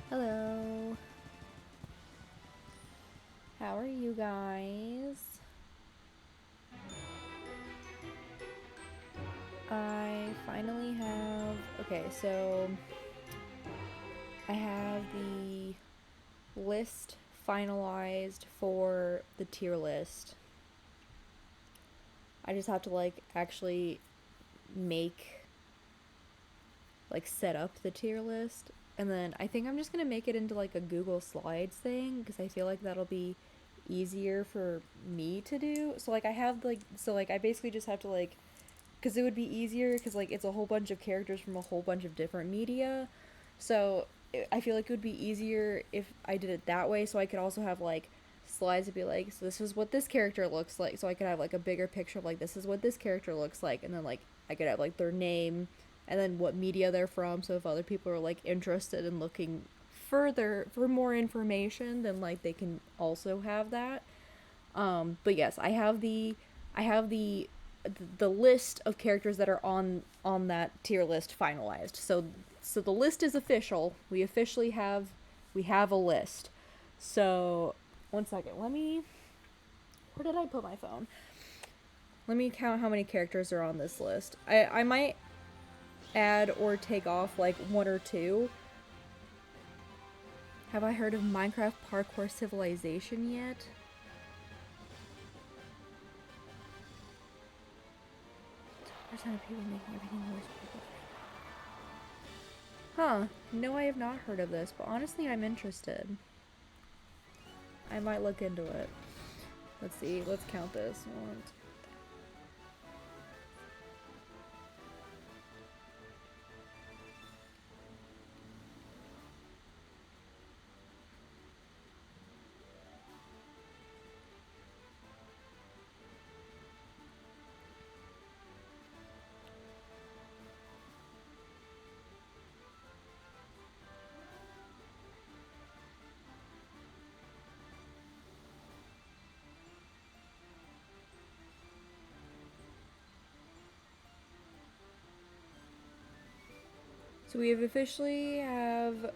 Hello. How are you guys? I finally have. Okay, so I have the list finalized for the tier list. I just have to actually make set up the tier list, and then I think I'm just going to make it into like a Google Slides thing because I feel like that'll be easier for me to do. So I have I basically just have to because it would be easier because it's a whole bunch of characters from a whole bunch of different media. So I feel like it would be easier if I did it that way. So I could also have slides to be like, so this is what this character looks like. So I could have like a bigger picture of like this is what this character looks like, and then I could have like their name, and then what media they're from. So if other people are like interested in looking further for more information, then they can also have that. But yes, I have the list of characters that are on that tier list finalized. So the list is official. We have a list. So one second. Where did I put my phone? Let me count how many characters are on this list. I might add or take off like one or two. Have I heard of Minecraft Parkour Civilization yet? Percent of people making everything worse. Huh. No, I have not heard of this, but honestly, I'm interested. I might look into it. Let's see. Let's count this. One, two. So we have officially have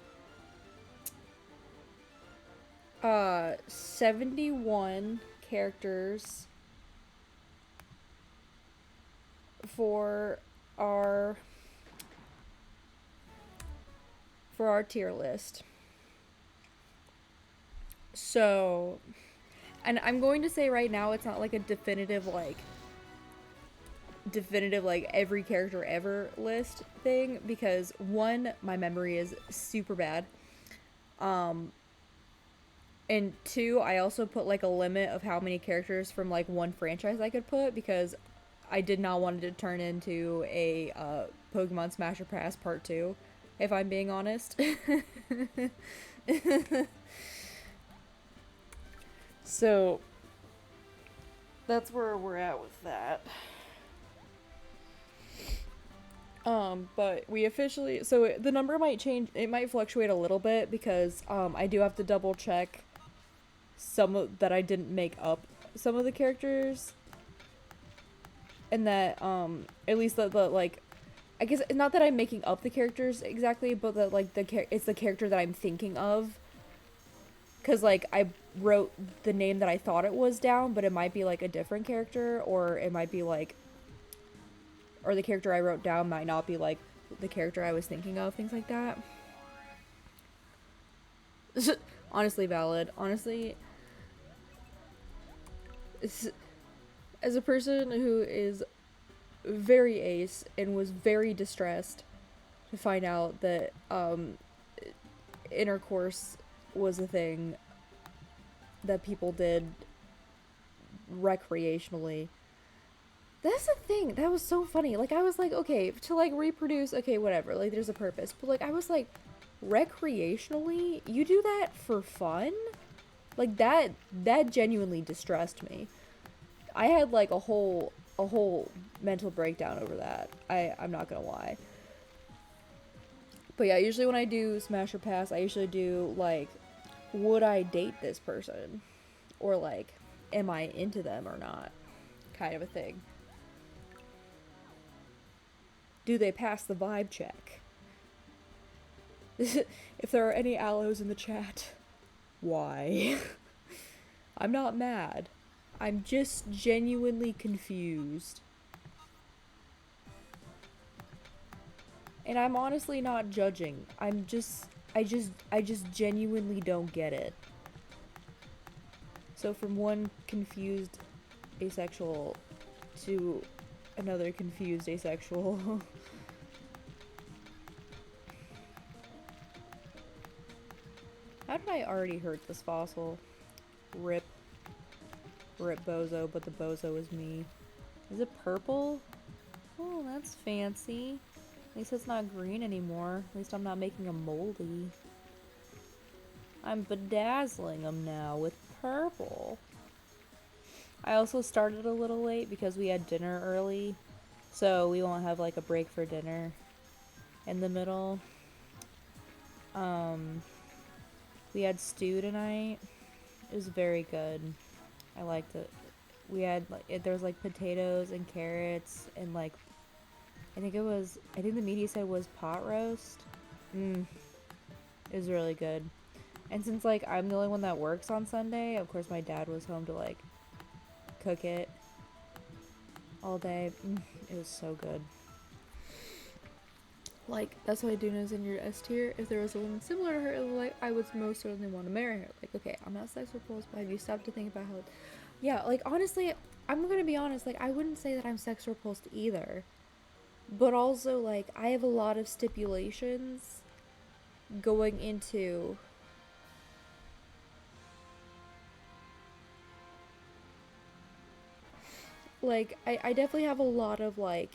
71 characters for our tier list. So, and I'm going to say right now it's not like a definitive every character ever list thing because one, my memory is super bad. And two, I also put like a limit of how many characters from like one franchise I could put because I did not want it to turn into a Pokemon Smash or Pass Part 2, if I'm being honest. So that's where we're at with that. But we officially, so the number might change, it might fluctuate a little bit because I do have to double check that I didn't make up some of the characters, and that at least the I guess not that I'm making up the characters exactly, but that it's the character that I'm thinking of. Cause I wrote the name that I thought it was down, but it might be like a different character, or it might be or the character I wrote down might not be like the character I was thinking of. Things like that. Honestly, valid. Honestly, as a person who is very ace and was very distressed to find out that intercourse was a thing that people did recreationally. That's the thing. That was so funny. I was like, okay, to reproduce, okay, whatever. There's a purpose. But I was like, recreationally? You do that for fun? That genuinely distressed me. I had a whole mental breakdown over that. I'm not gonna lie. But yeah, usually when I do Smash or Pass, I usually do would I date this person? Or am I into them or not? Kind of a thing. Do they pass the vibe check? If there are any aloes in the chat, why? I'm not mad. I'm just genuinely confused. And I'm honestly not judging. I just genuinely don't get it. So from one confused asexual to another confused asexual. How did I already hurt this fossil? Rip. Rip Bozo, but the Bozo is me. Is it purple? Oh, that's fancy. At least it's not green anymore. At least I'm not making a moldy. I'm bedazzling them now with purple. I also started a little late because we had dinner early. So we won't have like a break for dinner in the middle. We had stew tonight. It was very good. I liked it. We had like there was like potatoes and carrots and like I think the media said was pot roast. It was really good. And since like I'm the only one that works on Sunday, of course my dad was home to like cook it all day. It was so good. Like, that's why Dinos in your S tier. If there was a woman similar to her, like, I would most certainly want to marry her. Like, okay, I'm not sex repulsed, but have you stopped to think about how... Yeah, like, honestly, I'm gonna be honest, like, I wouldn't say that I'm sex repulsed either. But also, like, I have a lot of stipulations going into... Like, I definitely have a lot of, like,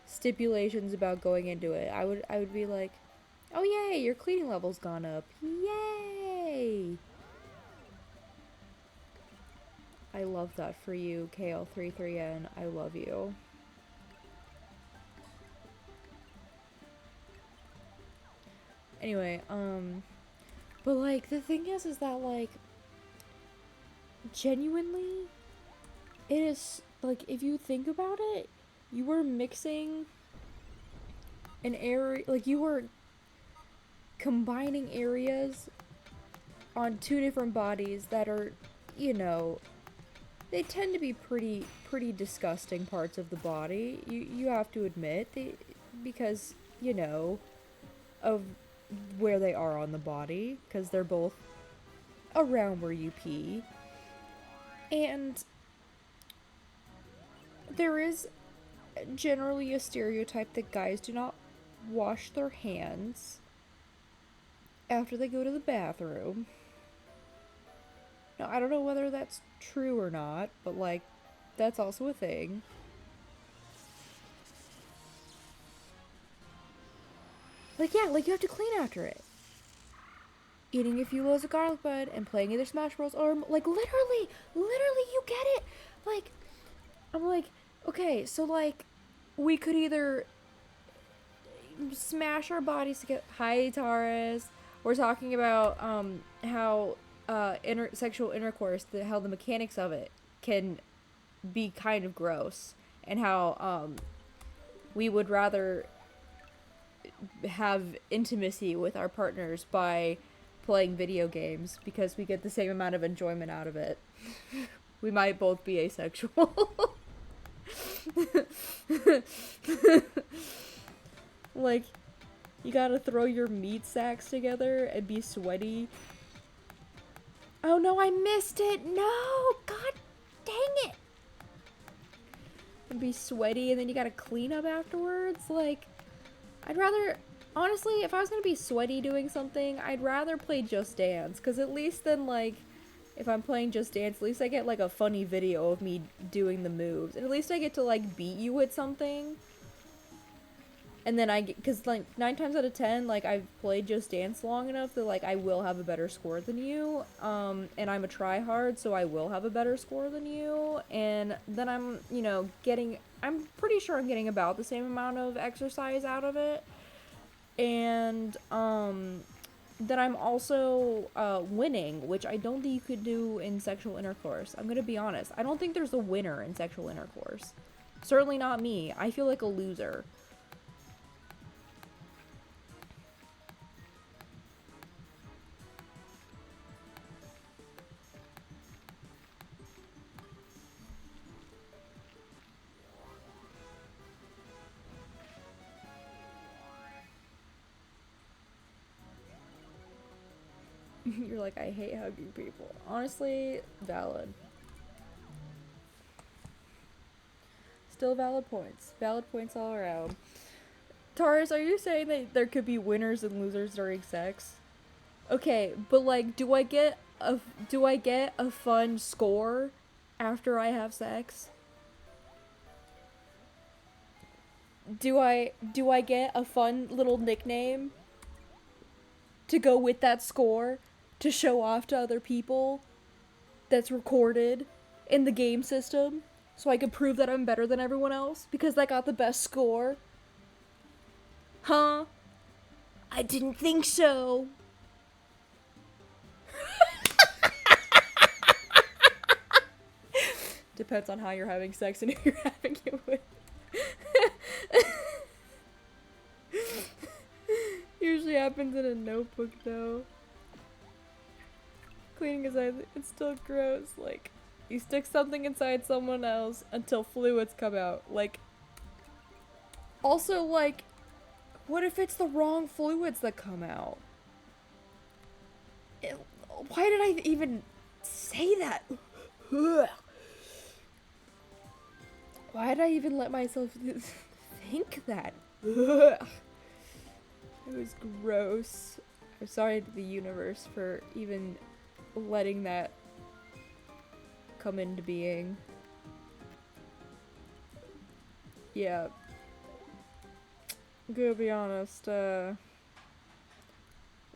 stipulations about going into it. I would be like, oh yay, your cleaning level's gone up. Yay! I love that for you, KL33N. I love you. Anyway, but like the thing is that like genuinely it is like if you think about it, you were mixing an area, like you were combining areas on two different bodies that are, you know, they tend to be pretty disgusting parts of the body. You have to admit, because, you know, of where they are on the body, because they're both around where you pee. And there is generally a stereotype that guys do not wash their hands after they go to the bathroom. Now, I don't know whether that's true or not, but, like, that's also a thing. Like, yeah, like, you have to clean after it. Eating a few loaves of garlic bud and playing either Smash Bros. Or, like, literally, you get it. Like, I'm like, okay, so, like, we could either smash our bodies together. Hi, Taurus. We're talking about, how, sexual intercourse, how the mechanics of it can be kind of gross. And how, we would rather have intimacy with our partners by playing video games because we get the same amount of enjoyment out of it. We might both be asexual. Like, you gotta throw your meat sacks together and be sweaty. Oh no, I missed it! No! God dang it! And be sweaty and then you gotta clean up afterwards? Like, I'd rather... Honestly, if I was gonna be sweaty doing something, I'd rather play Just Dance. Because at least then, like, if I'm playing Just Dance, at least I get, like, a funny video of me doing the moves. And at least I get to, like, beat you with something. And then I get... Because, like, 9 times out of 10, like, I've played Just Dance long enough that, like, I will have a better score than you. And I'm a tryhard, so I will have a better score than you. And then I'm, you know, getting... I'm pretty sure I'm getting about the same amount of exercise out of it. And, then I'm also, winning, which I don't think you could do in sexual intercourse. I'm gonna be honest. I don't think there's a winner in sexual intercourse. Certainly not me. I feel like a loser. You're like, I hate hugging people. Honestly, valid. Still valid points. Valid points all around. Taurus, are you saying that there could be winners and losers during sex? Okay, but like, do I get a fun score after I have sex? Do I get a fun little nickname to go with that score to show off to other people that's recorded in the game system so I can prove that I'm better than everyone else because I got the best score? Huh? I didn't think so. Depends on how you're having sex and who you're having it with. Usually happens in a notebook though. Cleaning aside, it's still gross. Like, you stick something inside someone else until fluids come out. Like, also, like, what if it's the wrong fluids that come out? Why did I even say that? Why did I even let myself think that? It was gross. I'm sorry to the universe for even letting that come into being. Yeah. I'm gonna be honest,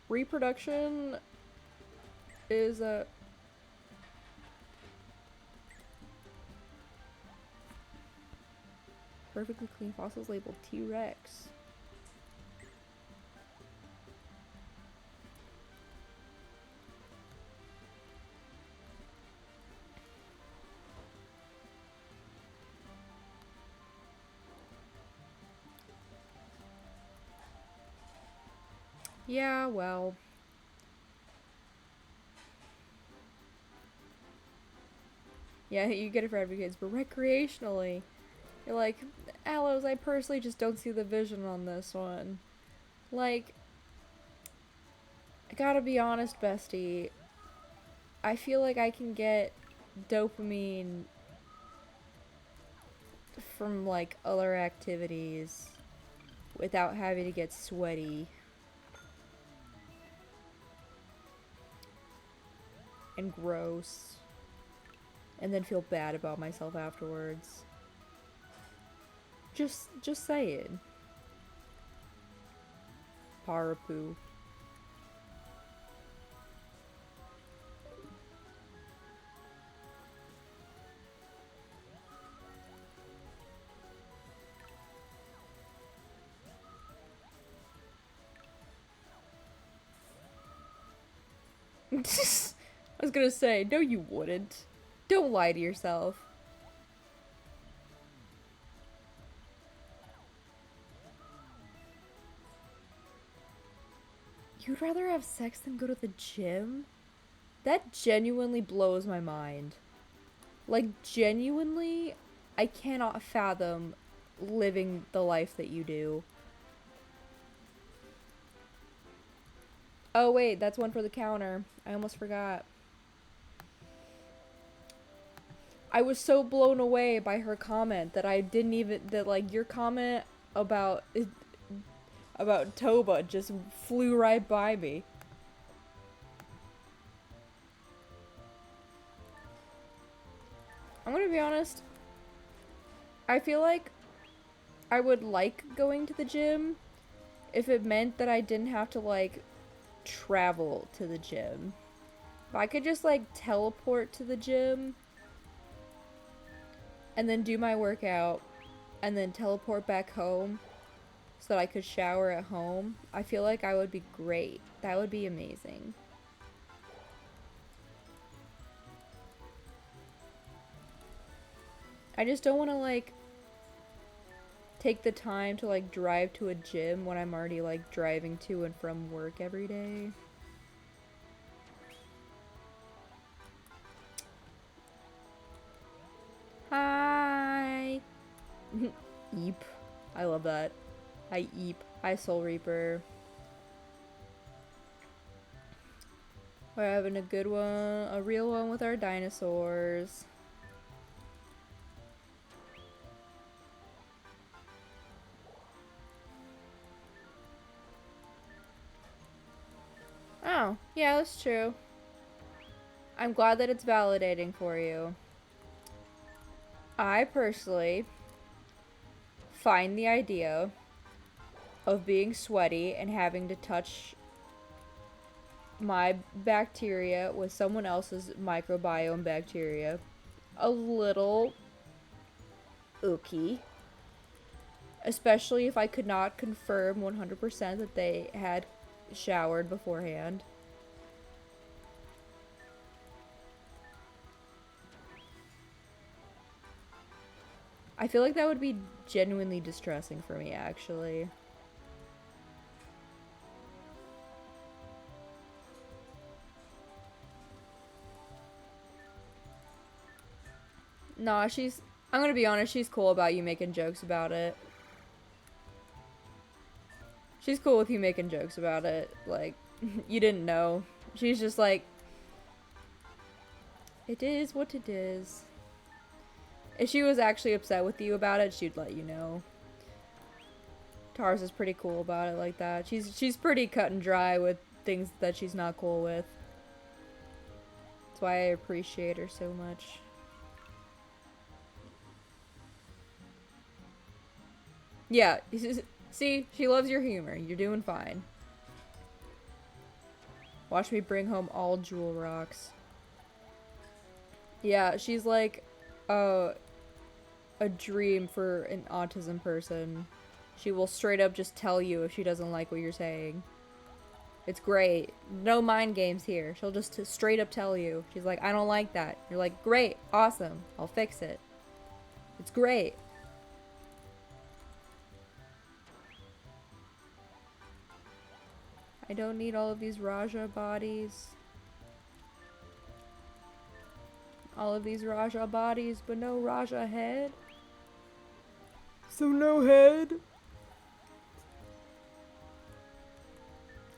reproduction is a perfectly clean fossils labeled T-Rex. Yeah, well. Yeah, you get it for advocates, but recreationally, you're like, Aloes, I personally just don't see the vision on this one. Like, I gotta be honest, bestie. I feel like I can get dopamine from, like, other activities without having to get sweaty and gross and then feel bad about myself afterwards. Just saying. Parapu. I was gonna say, no you wouldn't. Don't lie to yourself. You'd rather have sex than go to the gym? That genuinely blows my mind. Like, genuinely, I cannot fathom living the life that you do. Oh wait, that's one for the counter. I almost forgot. I was so blown away by her comment that I didn't even, that like your comment about Toba just flew right by me. I'm gonna be honest, I feel like I would like going to the gym if it meant that I didn't have to like travel to the gym. If I could just like teleport to the gym and then do my workout and then teleport back home so that I could shower at home, I feel like I would be great. That would be amazing. I just don't want to like take the time to like drive to a gym when I'm already like driving to and from work every day. Hi. Eep. I love that. Hi Eep. Hi Soul Reaper. We're having a good one, a real one with our dinosaurs. Oh, yeah, that's true. I'm glad that it's validating for you. I personally find the idea of being sweaty and having to touch my bacteria with someone else's microbiome bacteria a little ooky. Especially if I could not confirm 100% that they had showered beforehand. I feel like that would be genuinely distressing for me, actually. Nah, I'm gonna be honest, she's cool about you making jokes about it. She's cool with you making jokes about it. Like, you didn't know. She's just like, it is what it is. If she was actually upset with you about it, she'd let you know. Tars is pretty cool about it like that. She's pretty cut and dry with things that she's not cool with. That's why I appreciate her so much. Yeah, see, she loves your humor. You're doing fine. Watch me bring home all jewel rocks. Yeah, she's like a dream for an autism person. She will straight up just tell you if she doesn't like what you're saying. It's great. No mind games here. She'll just straight up tell you. She's like, I don't like that. You're like, great, awesome. I'll fix it. It's great. I don't need all of these Raja bodies. All of these Raja bodies, but no Raja head. So no head.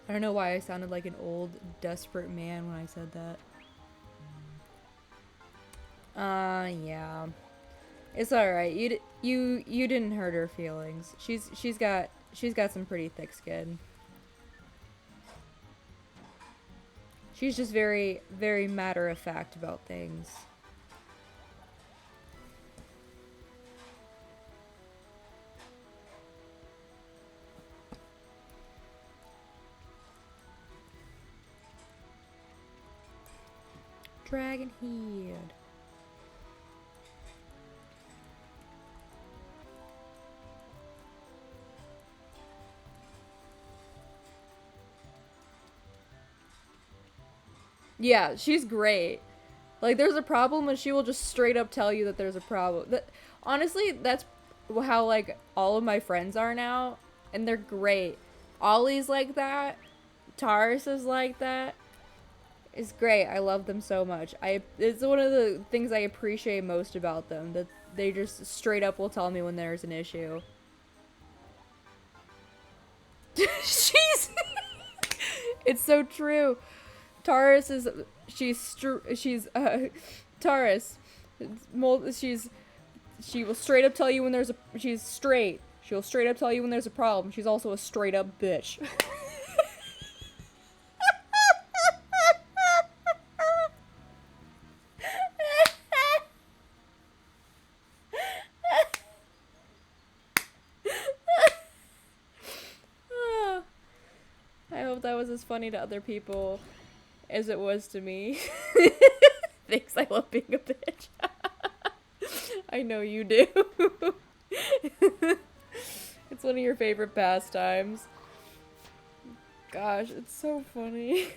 I don't know why I sounded like an old, desperate man when I said that. Yeah. It's alright. You didn't hurt her feelings. She's got some pretty thick skin. She's just very, very matter of fact about things. Dragon head. Yeah, she's great. Like, there's a problem and she will just straight up tell you that there's a problem. Honestly, that's how, like, all of my friends are now. And they're great. Ollie's like that. Taurus is like that. It's great. I love them so much. It's one of the things I appreciate most about them. That they just straight up will tell me when there's an issue. She's... It's so true. Taurus is Taurus. She will straight up tell you when there's a she's straight. She'll straight up tell you when there's a problem. She's also a straight up bitch. I hope that was as funny to other people as it was to me. Thanks, I love being a bitch. I know you do. It's one of your favorite pastimes. Gosh, it's so funny.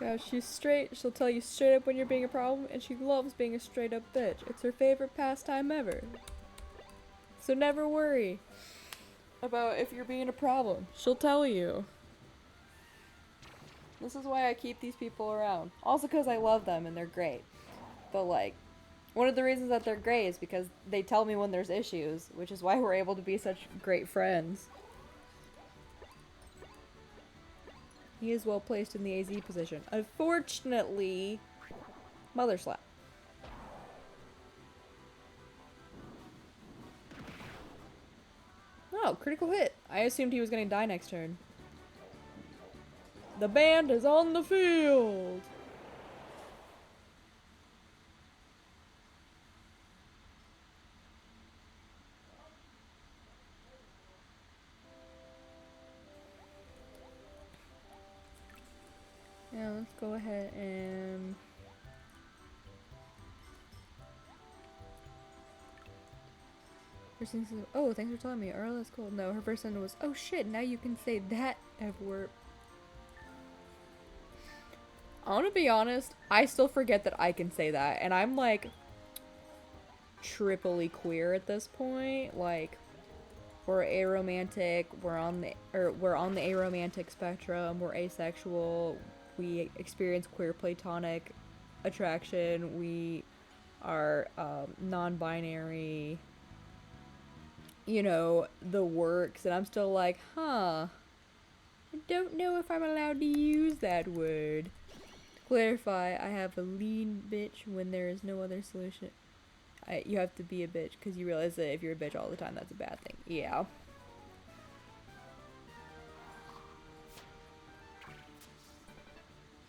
Yeah, she's straight. She'll tell you straight up when you're being a problem, and she loves being a straight up bitch. It's her favorite pastime ever. So never worry about if you're being a problem. She'll tell you. This is why I keep these people around. Also because I love them and they're great. But like, One of the reasons that they're great is because they tell me when there's issues, which is why we're able to be such great friends. He is well placed in the AZ position. Unfortunately, mother slap. Oh, critical hit. I assumed he was going to die next turn. The band is on the field. Yeah, let's go ahead and... Oh, thanks for telling me. Earl, that's cool. No, her first sentence was, oh shit, now you can say that F-word. I want to be honest, I still forget that I can say that, and I'm like triply queer at this point. Like, we're aromantic, we're on the aromantic spectrum, we're asexual, we experience queer platonic attraction, we are non-binary, you know, the works, and I'm still like, huh, I don't know if I'm allowed to use that word. Clarify, I have a lean bitch when there is no other solution. You have to be a bitch because you realize that if you're a bitch all the time, that's a bad thing. Yeah.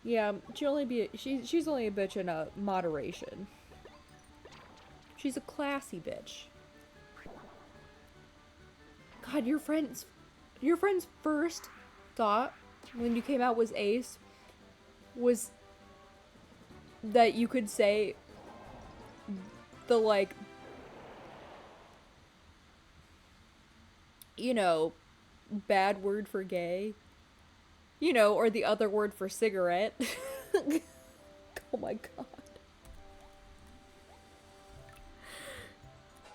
Yeah, she's only a bitch in a moderation. She's a classy bitch. God, your friend's first thought when you came out was Ace was that you could say the, like, you know, bad word for gay, you know, or the other word for cigarette. Oh my god.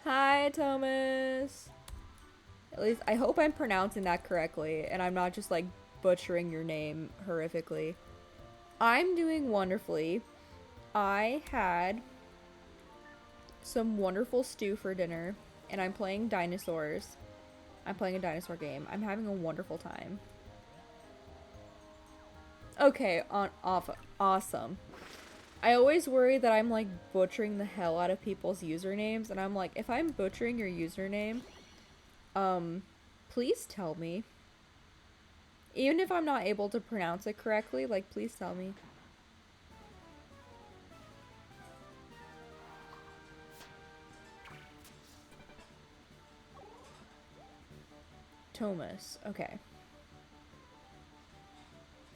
Hi, Thomas. At least I hope I'm pronouncing that correctly and I'm not just like butchering your name horrifically. I'm doing wonderfully. I had some wonderful stew for dinner and I'm playing dinosaurs. I'm playing a dinosaur game. I'm having a wonderful time. Okay, awesome. I always worry that I'm like butchering the hell out of people's usernames and I'm like, if I'm butchering your username, please tell me. Even if I'm not able to pronounce it correctly, like, please tell me. Thomas. Okay.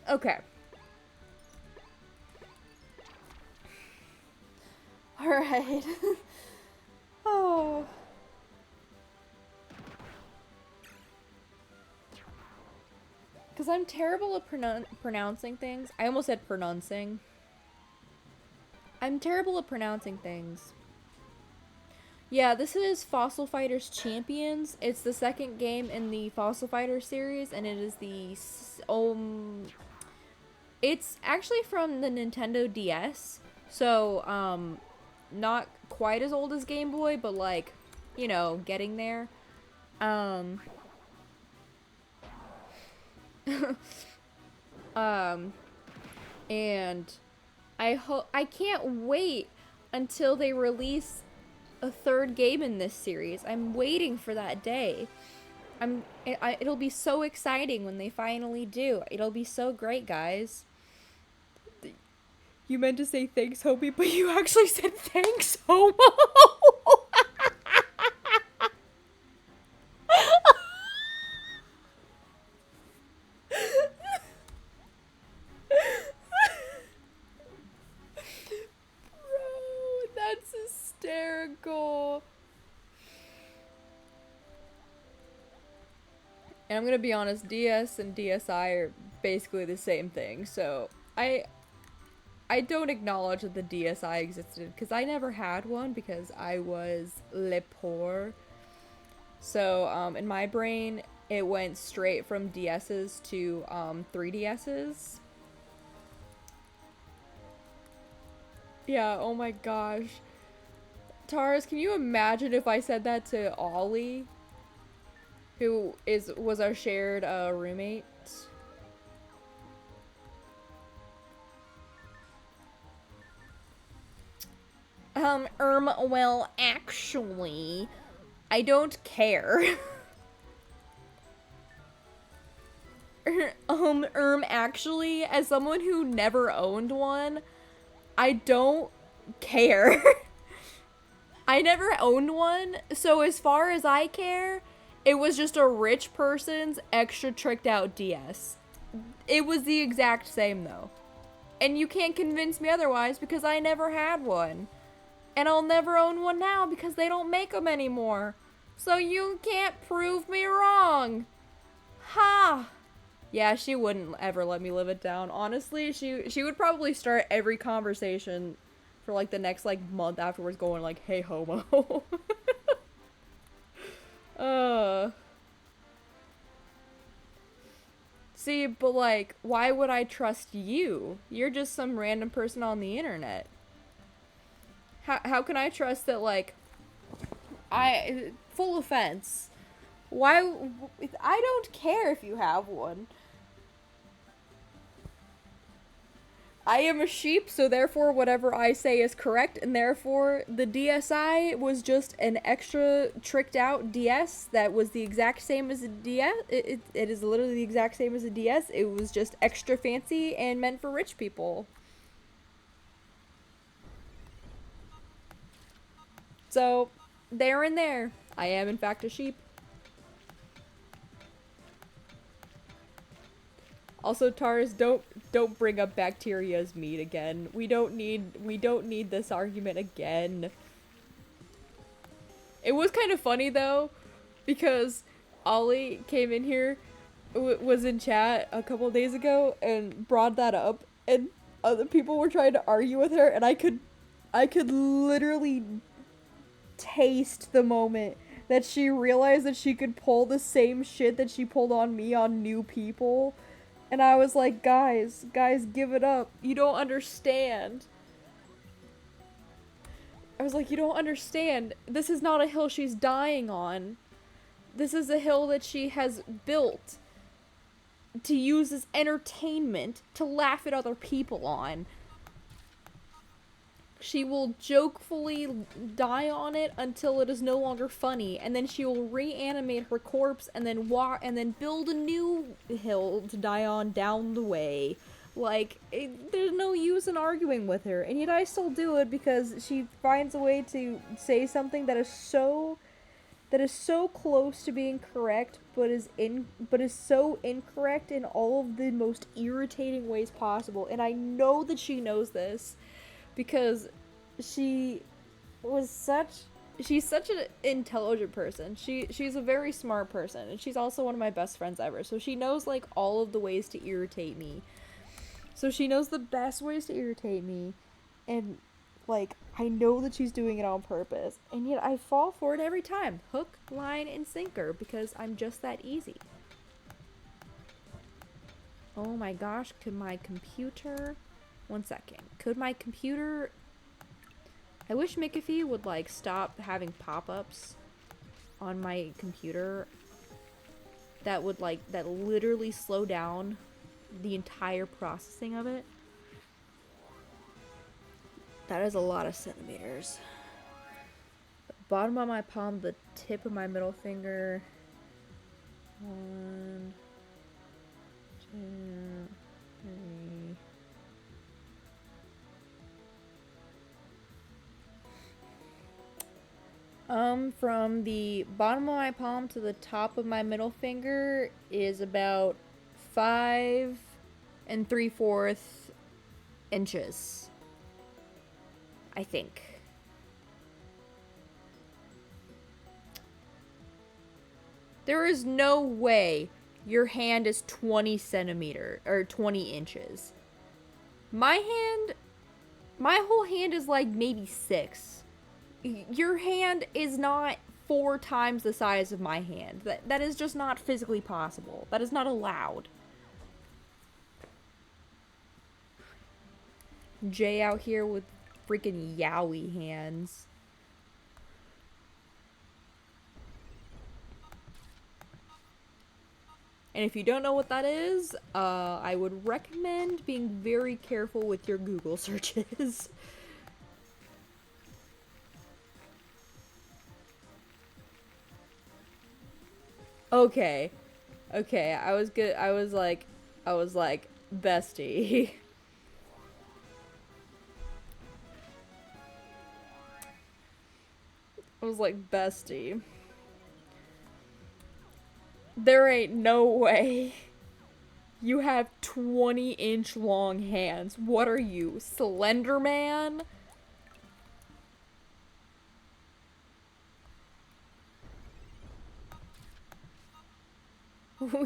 Okay. Alright. Oh. Because I'm terrible at pronouncing things. I almost said pronouncing. I'm terrible at pronouncing things. Yeah, this is Fossil Fighters Champions. It's the second game in the Fossil Fighters series, and it is the... it's actually from the Nintendo DS. So, not quite as old as Game Boy, but like, you know, getting there. And I can't wait until they release a third game in this series. I'm waiting for that day. It'll be so exciting when they finally do. It'll be so great, guys. You meant to say thanks, Hobie, but you actually said thanks, Homo. Bro, that's hysterical. And I'm gonna be honest, DS and DSi are basically the same thing, so I don't acknowledge that the DSi existed, because I never had one, because I was le poor. So, in my brain, it went straight from DS's to 3DS's. Yeah, oh my gosh. Taurus, can you imagine if I said that to Ollie, who was our shared roommate? Well, actually, I don't care. Actually, as someone who never owned one, I don't care. I never owned one, so as far as I care, it was just a rich person's extra tricked out DS. It was the exact same though. And you can't convince me otherwise because I never had one. And I'll never own one now because they don't make them anymore. So you can't prove me wrong. Ha! Yeah, she wouldn't ever let me live it down. Honestly, she would probably start every conversation for like the next like month afterwards going like, "Hey homo." uh See, but like, why would I trust you? You're just some random person on the internet. How can I trust that like full offense. Why I don't care if you have one. I am a sheep, so therefore whatever I say is correct, and therefore the DSi was just an extra tricked out DS that was the exact same as a DS. It is literally the exact same as a DS. It was just extra fancy and meant for rich people. So, there and there, I am in fact a sheep. Also, Taurus, don't bring up Bacteria's meat again. We don't need this argument again. It was kind of funny though, because Ollie came in here, was in chat a couple days ago and brought that up, and other people were trying to argue with her, and I could literally taste the moment that she realized that she could pull the same shit that she pulled on me on new people. And I was like, guys, give it up. You don't understand. I was like, you don't understand. This is not a hill she's dying on. This is a hill that she has built to use as entertainment, to laugh at other people on. She will jokefully die on it until it is no longer funny, and then she will reanimate her corpse and then build a new hill to die on down the way. Like, there's no use in arguing with her, and yet I still do it because she finds a way to say something that is so close to being correct, but is so incorrect in all of the most irritating ways possible. And I know that she knows this, because she's such an intelligent person. She's a very smart person, and she's also one of my best friends ever. So she knows like all of the ways to irritate me. So she knows the best ways to irritate me, and like I know that she's doing it on purpose, and yet I fall for it every time. Hook, line, and sinker, because I'm just that easy. Oh my gosh, could my computer... One second. Could my computer... I wish McAfee would, like, stop having pop-ups on my computer that would, like, that literally slow down the entire processing of it. That is a lot of centimeters. The bottom of my palm, the tip of my middle finger. 1, 2, 3... From the bottom of my palm to the top of my middle finger is about 5 3/4 inches. I think. There is no way your hand is 20 centimeter or 20 inches. My whole hand is like maybe 6. Your hand is not 4 times the size of my hand. That is just not physically possible. That is not allowed. Jay out here with freaking yowie hands. And if you don't know what that is, I would recommend being very careful with your Google searches. Okay. Okay, I was good. I was like, bestie. I was like, bestie. There ain't no way. You have 20-inch long hands. What are you, Slender Man?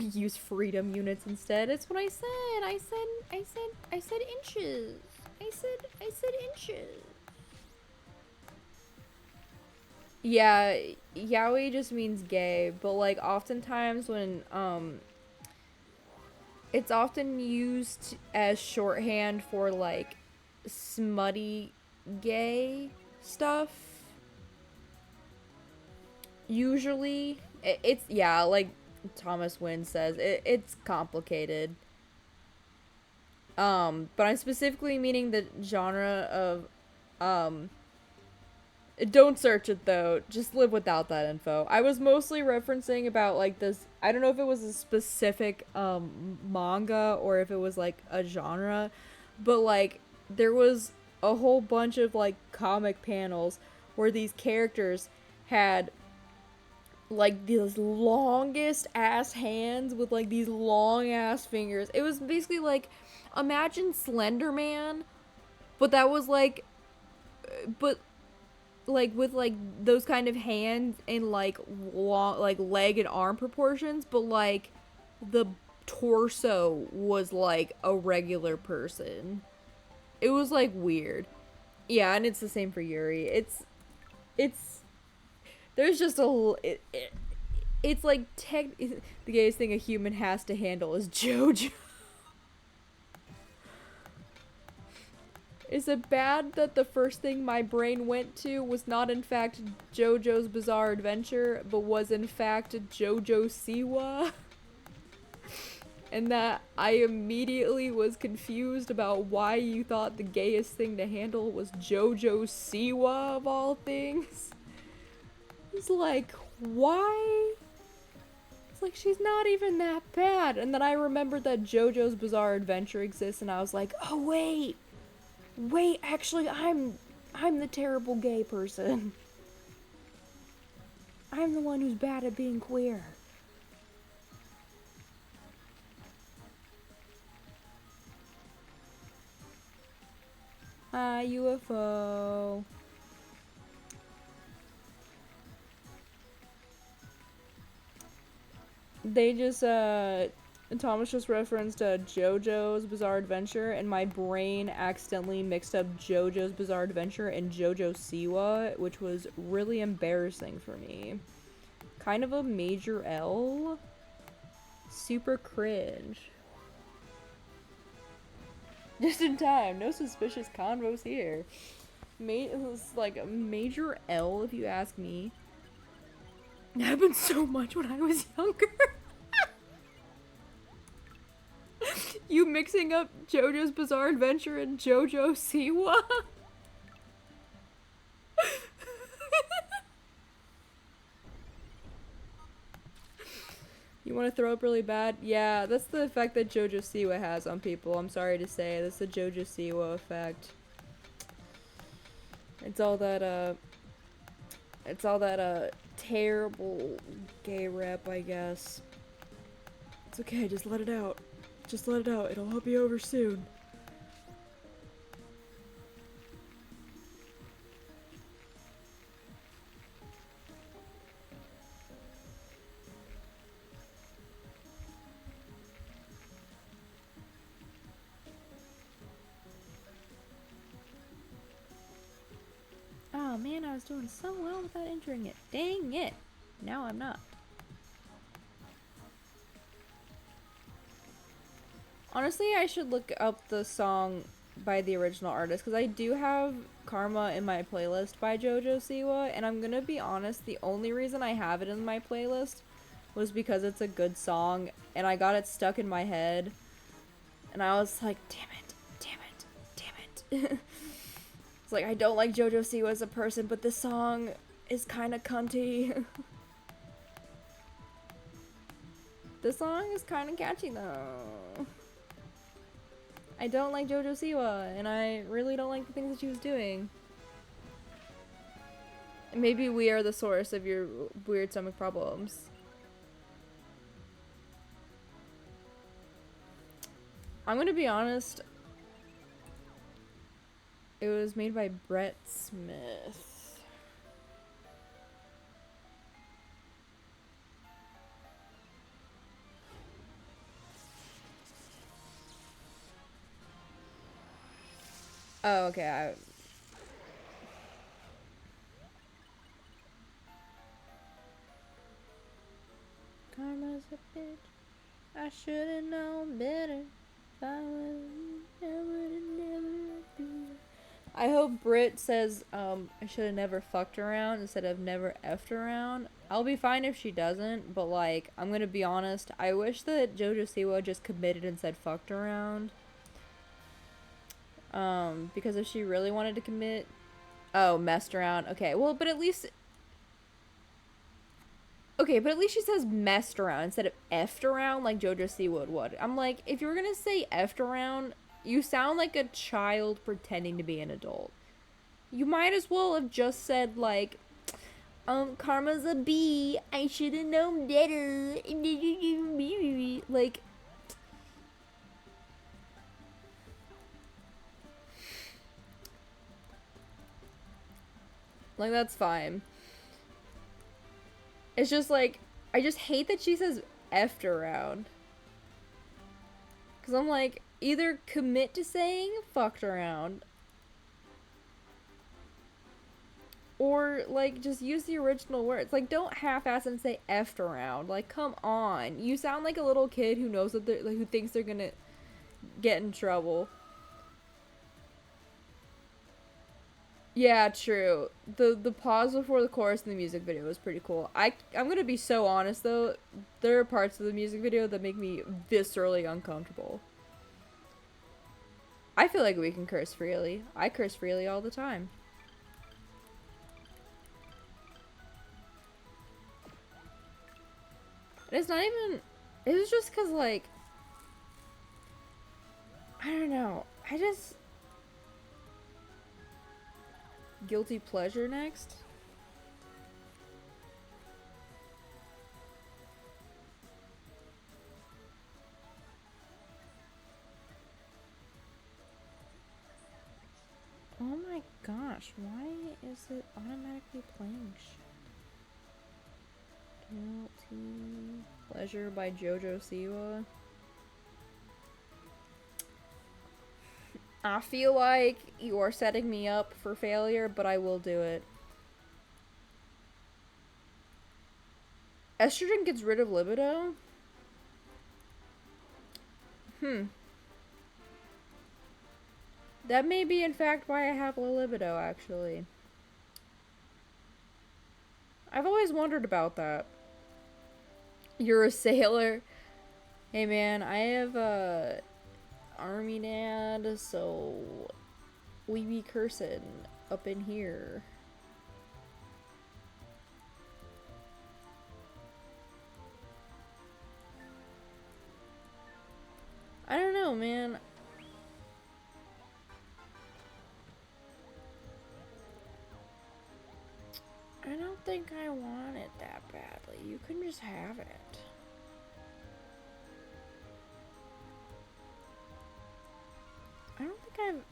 Use freedom units instead. It's what I said. I said inches. I said inches. Yeah, yaoi just means gay, but like oftentimes when it's often used as shorthand for like smutty gay stuff. Usually, it's yeah, like Thomas Wynn says, it's complicated. But I'm specifically meaning the genre of um don't search it though. Just live without that info. I was mostly referencing about like this. I don't know if it was a specific manga or if it was like a genre, but like there was a whole bunch of like comic panels where these characters had like these longest ass hands with like these long ass fingers. It was basically like imagine Slender Man, but that was but like with like those kind of hands and like long like leg and arm proportions, but like the torso was like a regular person. It was like weird. Yeah, and it's the same for Yuri. It's there's just it's like the gayest thing a human has to handle is JoJo. Is it bad that the first thing my brain went to was not in fact JoJo's Bizarre Adventure, but was in fact JoJo Siwa? And that I immediately was confused about why you thought the gayest thing to handle was JoJo Siwa of all things? It's like, why? It's like, she's not even that bad. And then I remembered that JoJo's Bizarre Adventure exists, and I was like, oh wait. Wait, actually, I'm the terrible gay person. I'm the one who's bad at being queer. Hi, UFO. They just, Thomas just referenced JoJo's Bizarre Adventure, and my brain accidentally mixed up JoJo's Bizarre Adventure and JoJo Siwa, which was really embarrassing for me. Kind of a major L. Super cringe. Just in time. No suspicious convos here. It was like a major L if you ask me. It happened so much when I was younger. You mixing up JoJo's Bizarre Adventure and JoJo Siwa? You want to throw up really bad? Yeah, that's the effect that JoJo Siwa has on people. I'm sorry to say. That's the JoJo Siwa effect. It's all that, terrible gay rep, I guess. It's okay, just let it out. Just let it out. It'll all be over soon. Oh man, I was doing so well without entering it. Dang it. Now I'm not. Honestly, I should look up the song by the original artist, because I do have Karma in my playlist by JoJo Siwa, and I'm gonna be honest, the only reason I have it in my playlist was because it's a good song, and I got it stuck in my head, and I was like, damn it, damn it, damn it. It's like, I don't like JoJo Siwa as a person, but this song is kind of cunty. This song is kind of catchy though. I don't like JoJo Siwa, and I really don't like the things that she was doing. Maybe we are the source of your weird stomach problems. I'm gonna be honest. It was made by Brett Smith. Oh, okay. Karma's a bitch. I should've known better. If I would've never do. I hope Britt says, I should've never fucked around instead of never effed around. I'll be fine if she doesn't, but like, I'm gonna be honest. I wish that JoJo Siwa just committed and said fucked around. Because if she really wanted to commit, oh, messed around. Okay, well, but at least. Okay, but at least she says messed around instead of effed around like JoJo Siwa would. I'm like, if you were gonna say effed around, you sound like a child pretending to be an adult. You might as well have just said like, Karma's a bee. I should have known better. Like, that's fine. It's just like, I just hate that she says effed around. Because I'm like, either commit to saying fucked around, or like just use the original words. Like, don't half-ass and say effed around. Like, come on. You sound like a little kid who knows that they're like, who thinks they're gonna get in trouble. Yeah, true. The pause before the chorus in the music video was pretty cool. I'm gonna be so honest though, there are parts of the music video that make me viscerally uncomfortable. I feel like we can curse freely. I curse freely all the time. And it's not even, it was just cause like, I don't know, guilty pleasure next? Oh my gosh, why is it automatically playing shit? Guilty Pleasure by JoJo Siwa. I feel like you are setting me up for failure, but I will do it. Estrogen gets rid of libido? That may be in fact why I have low libido, actually. I've always wondered about that. You're a sailor? Hey man, I have a army dad, so we be cursing up in here. I don't know, man. I don't think I want it that badly. You can just have it. I don't think I've...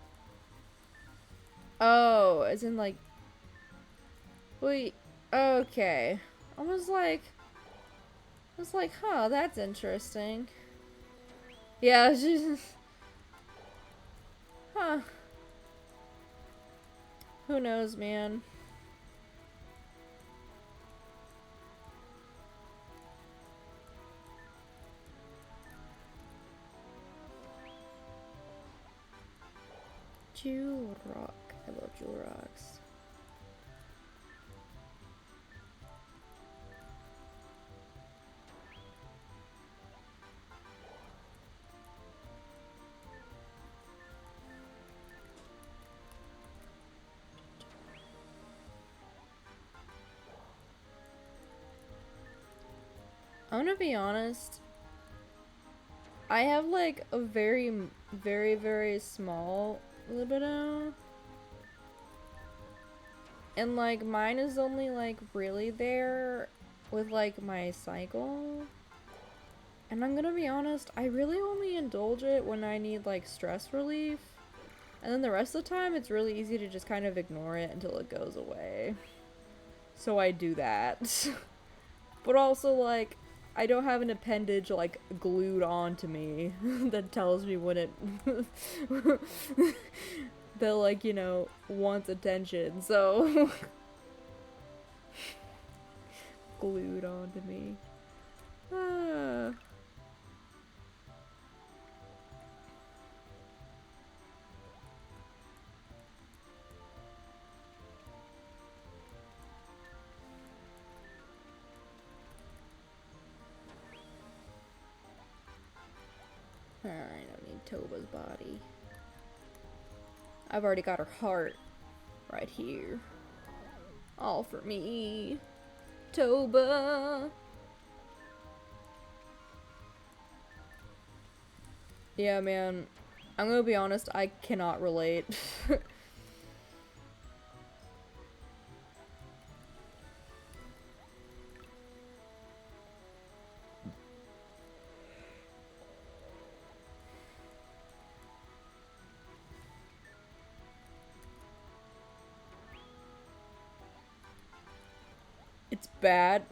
Oh, as in like... Wait, okay. I was like, huh, that's interesting. Yeah, it's just... Huh. Who knows, man. Jewel Rock. I love Jewel Rocks. I'm gonna be honest. I have like a very, very, very small libido. And like mine is only like really there with like my cycle. And I'm gonna be honest, I really only indulge it when I need like stress relief. And then the rest of the time it's really easy to just kind of ignore it until it goes away. So I do that. But also like I don't have an appendage like glued onto me that tells me when it that like, you know, wants attention. So glued onto me. Ah. I don't need Toba's body. I've already got her heart right here. All for me. Toba. Yeah, man. I'm gonna be honest, I cannot relate. It's bad.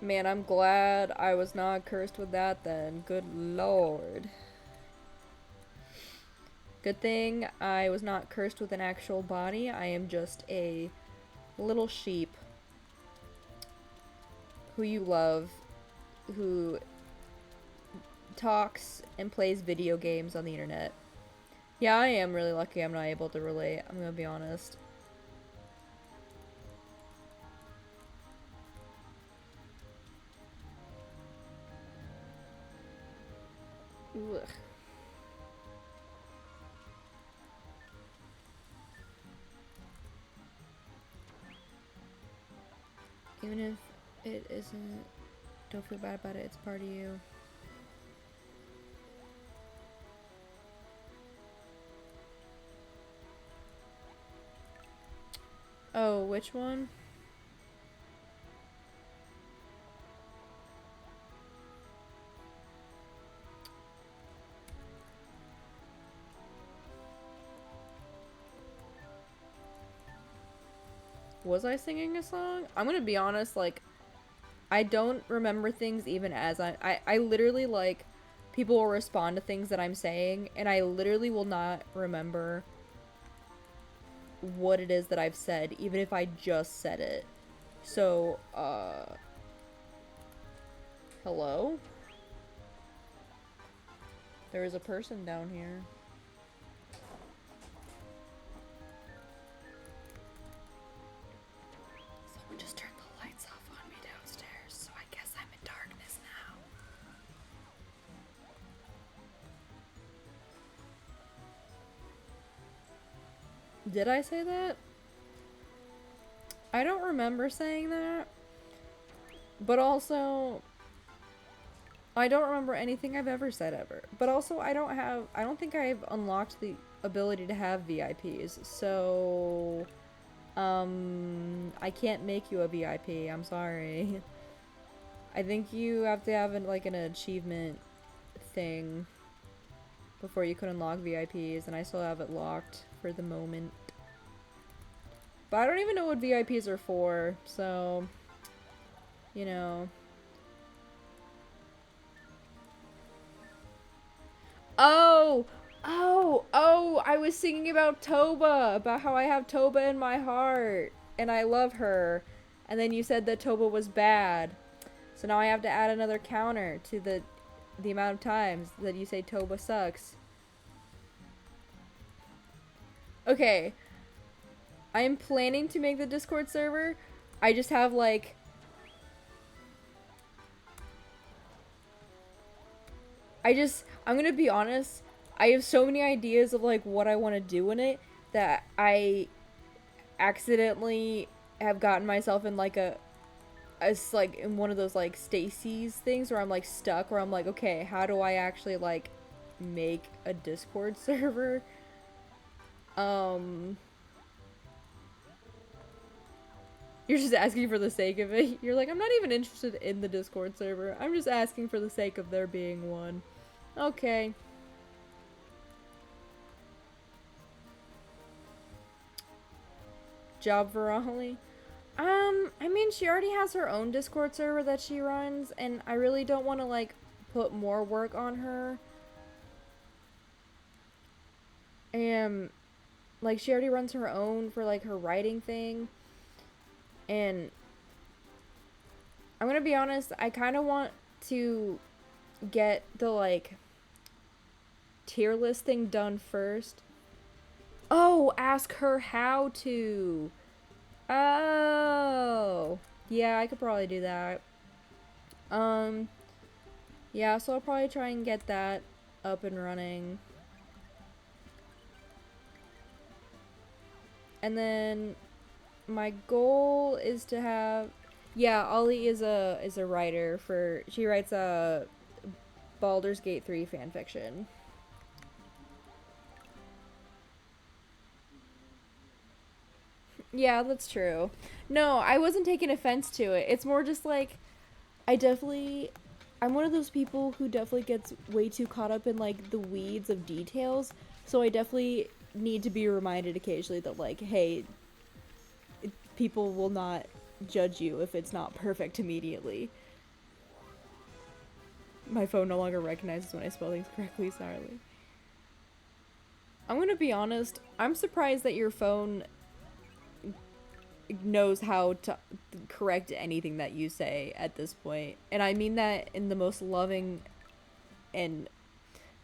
Man, I'm glad I was not cursed with that then. Good lord. Good thing I was not cursed with an actual body. I am just a little sheep who you love, who talks and plays video games on the internet. Yeah, I am really lucky I'm not able to relate. I'm gonna be honest. Ugh. Even if it isn't, don't feel bad about it. It's part of you. Oh, which one? Was I singing a song? I'm gonna be honest, like, I don't remember things even as I literally, like, people will respond to things that I'm saying, and I literally will not remember what it is that I've said, even if I just said it. So, hello? There is a person down here. Someone just turned the lights off on me downstairs, so I guess I'm in darkness now. Did I say that? I don't remember saying that. But also, I don't remember anything I've ever said ever. But also, I don't think I've unlocked the ability to have VIPs. So, I can't make you a VIP. I'm sorry. I think you have to have like an achievement thing before you can unlock VIPs, and I still have it locked for the moment. But I don't even know what VIPs are for, so, you know. Oh! Oh! I was singing about Toba! About how I have Toba in my heart, and I love her. And then you said that Toba was bad. So now I have to add another counter to the amount of times that you say Toba sucks. Okay. I am planning to make the Discord server. I just have like... I'm gonna be honest. I have so many ideas of like what I want to do in it that I accidentally have gotten myself in like a it's like in one of those like Stacy's things where I'm like stuck, where I'm like, okay, how do I actually like make a Discord server? Um, you're just asking for the sake of it. You're like, I'm not even interested in the Discord server. I'm just asking for the sake of there being one. Okay. Job for Ollie. I mean, she already has her own Discord server that she runs, and I really don't want to, like, put more work on her. And, like, she already runs her own for, like, her writing thing. And I'm gonna be honest, I kind of want to get the, like, tier list thing done first. Oh, ask her how to. Oh. Yeah, I could probably do that. Um, yeah, so I'll probably try and get that up and running. And then my goal is to have, yeah, Ollie is a writer for, she writes a Baldur's Gate 3 fanfiction. Yeah, that's true. No, I wasn't taking offense to it. It's more just like I'm one of those people who definitely gets way too caught up in like the weeds of details. So I definitely need to be reminded occasionally that like, hey, people will not judge you if it's not perfect immediately. My phone no longer recognizes when I spell things correctly, sorry. I'm gonna be honest, I'm surprised that your phone knows how to correct anything that you say at this point. And I mean that in the most loving and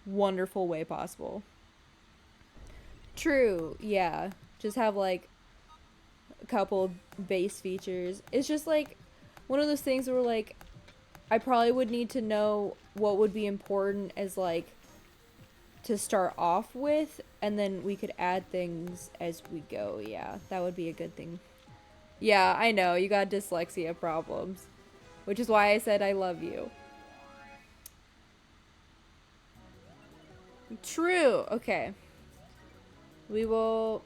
wonderful way possible. True, yeah. Just have like a couple base features. It's just like one of those things where like I probably would need to know what would be important as like to start off with, and then we could add things as we go. Yeah, that would be a good thing. Yeah, I know, you got dyslexia problems, which is why I said I love you. True. Okay. We will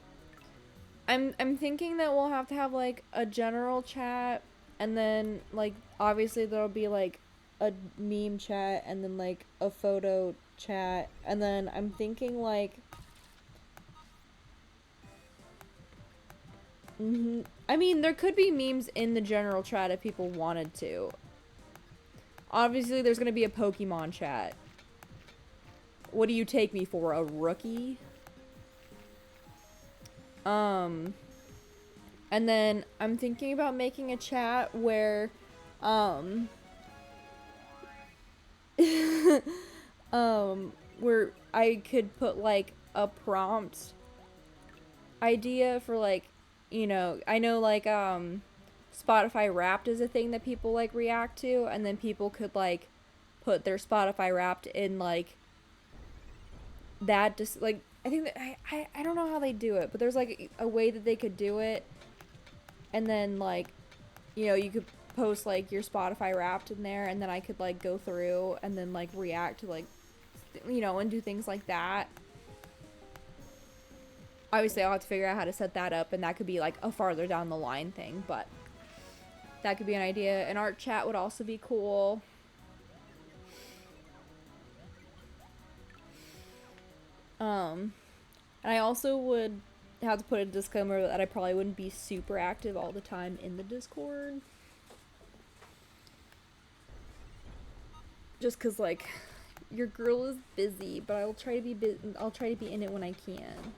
I'm thinking that we'll have to have like a general chat, and then like obviously there'll be like a meme chat, and then like a photo chat, and then I'm thinking like I mean, there could be memes in the general chat if people wanted to. Obviously, there's gonna be a Pokemon chat. What do you take me for, a rookie? Um, and then I'm thinking about making a chat where, um, where I could put like a prompt idea for like, I know like Spotify Wrapped is a thing that people like react to, and then people could like put their Spotify Wrapped in like that, just like I think that I don't know how they do it, but there's like a way that they could do it, and then like you could post like your Spotify Wrapped in there, and then I could like go through and then like react to like and do things like that. Obviously, I'll have to figure out how to set that up, and that could be like a farther down the line thing, but that could be an idea. An art chat would also be cool. And I also would have to put a disclaimer that I probably wouldn't be super active all the time in the Discord. Just cause like your girl is busy, but I'll try to be in it when I can.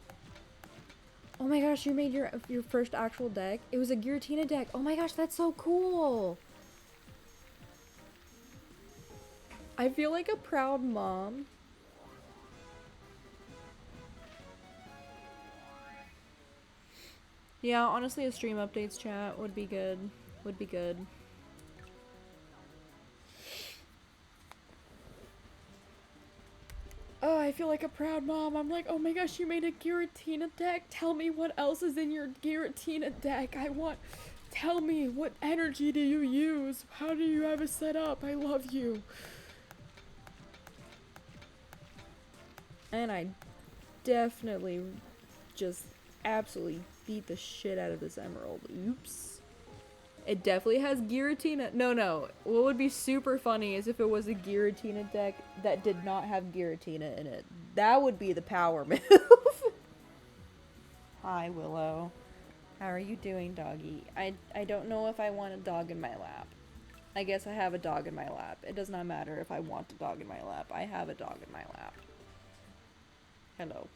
Oh my gosh, you made your first actual deck? It was a Giratina deck. Oh my gosh, that's so cool. I feel like a proud mom. Yeah, honestly, a stream updates chat would be good. Would be good. Oh, I feel like a proud mom. I'm like, oh my gosh, you made a Giratina deck? Tell me what else is in your Giratina deck. I want Tell me, what energy do you use? How do you have it set up? I love you. And I definitely just absolutely beat the shit out of this emerald. Oops. It definitely has Giratina. No. What would be super funny is if it was a Giratina deck that did not have Giratina in it. That would be the power move. Hi, Willow. How are you doing, doggy? I don't know if I want a dog in my lap. I guess I have a dog in my lap. It does not matter if I want a dog in my lap. I have a dog in my lap. Hello.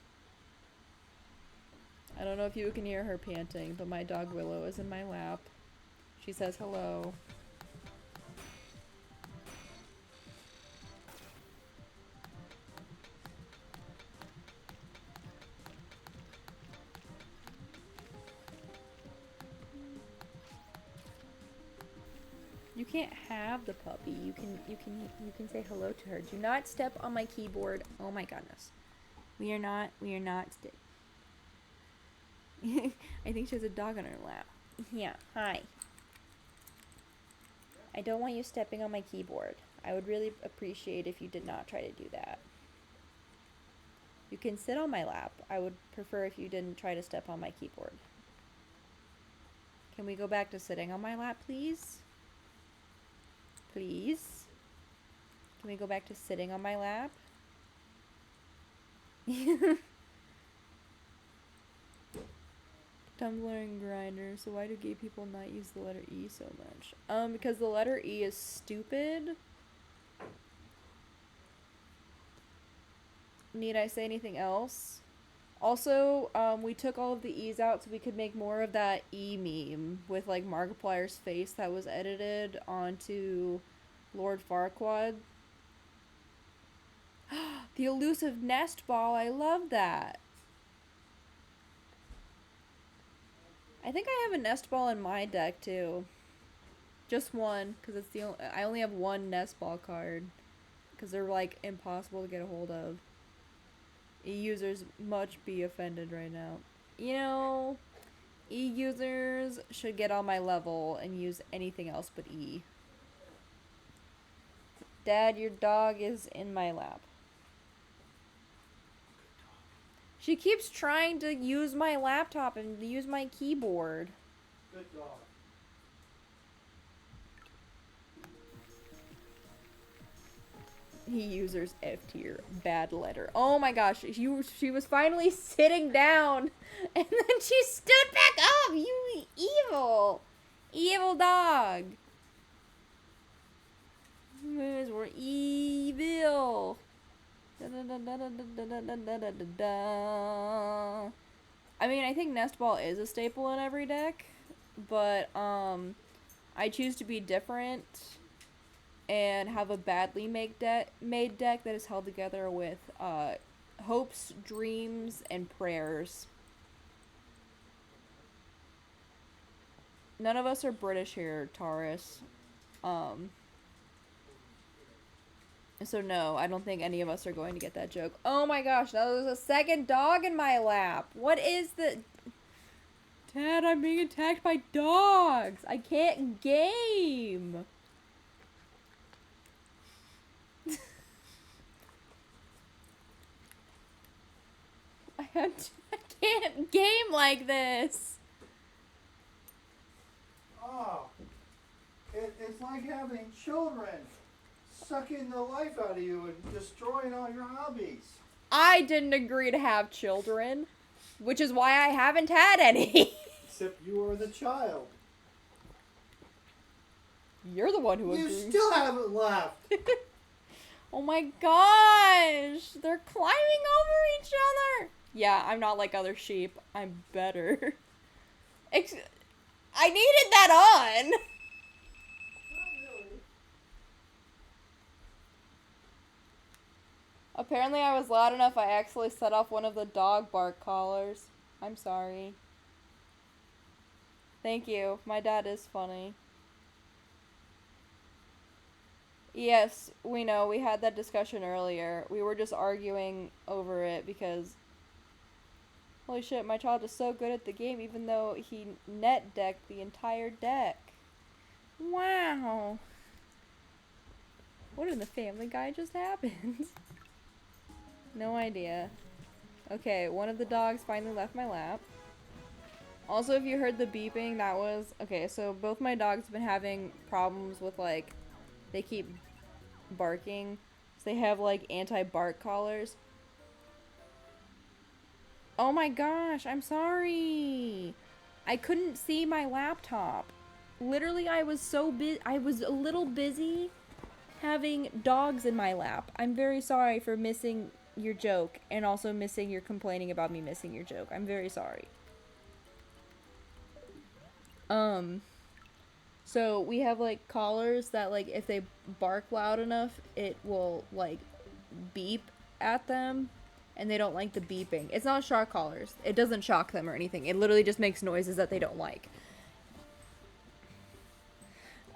I don't know if you can hear her panting, but my dog Willow is in my lap. She says hello. You can't have the puppy. You can say hello to her. Do not step on my keyboard. Oh my goodness. We are not I think she has a dog on her lap. Yeah, hi. I don't want you stepping on my keyboard. I would really appreciate if you did not try to do that. You can sit on my lap. I would prefer if you didn't try to step on my keyboard. Can we go back to sitting on my lap, please? Please? Can we go back to sitting on my lap? Tumblr and Grinder. So why do gay people not use the letter E so much? Because the letter E is stupid. Need I say anything else? Also, we took all of the E's out so we could make more of that E meme with like Markiplier's face that was edited onto Lord Farquaad. The elusive nest ball, I love that. I think I have a nest ball in my deck too. Just one, because it's the I only have one nest ball card. Because they're like impossible to get a hold of. E-users much be offended right now. You know, E-users should get on my level and use anything else but E. Dad, your dog is in my lap. She keeps trying to use my laptop and use my keyboard. Good dog. E-users F tier. Bad letter. Oh my gosh. She was finally sitting down. And then she stood back up. You evil. Evil dog. Moves were evil. I mean, I think Nest Ball is a staple in every deck. But, I choose to be different and have a badly made deck that is held together with hopes, dreams, and prayers. None of us are British here, Taurus. So no, I don't think any of us are going to get that joke. Oh my gosh, now there's a second dog in my lap. What is the... Dad, I'm being attacked by dogs. I can't game. I can't game like this. Oh, it's like having children sucking the life out of you and destroying all your hobbies. I didn't agree to have children, which is why I haven't had any. Except you are the child. You're the one who You agreed. still haven't left. Oh my gosh, they're climbing over each other. Yeah, I'm not like other sheep. I'm better. I needed that on. Apparently I was loud enough I actually set off one of the dog bark collars. I'm sorry. Thank you. My dad is funny. Yes, we know. We had that discussion earlier. We were just arguing over it because... Holy shit, my child is so good at the game even though he net decked the entire deck. Wow. What in the Family Guy just happened? No idea. Okay, one of the dogs finally left my lap. Also, if you heard the beeping, that was... Okay, so both my dogs have been having problems with, like... They keep barking. So they have, like, anti-bark collars. Oh my gosh, I'm sorry. I couldn't see my laptop. Literally, I was so busy. I was a little busy having dogs in my lap. I'm very sorry for missing your joke and also missing your complaining about me missing your joke. I'm very sorry. So we have like collars that like if they bark loud enough, it will like beep at them and they don't like the beeping. It's not shock collars. It doesn't shock them or anything. It literally just makes noises that they don't like.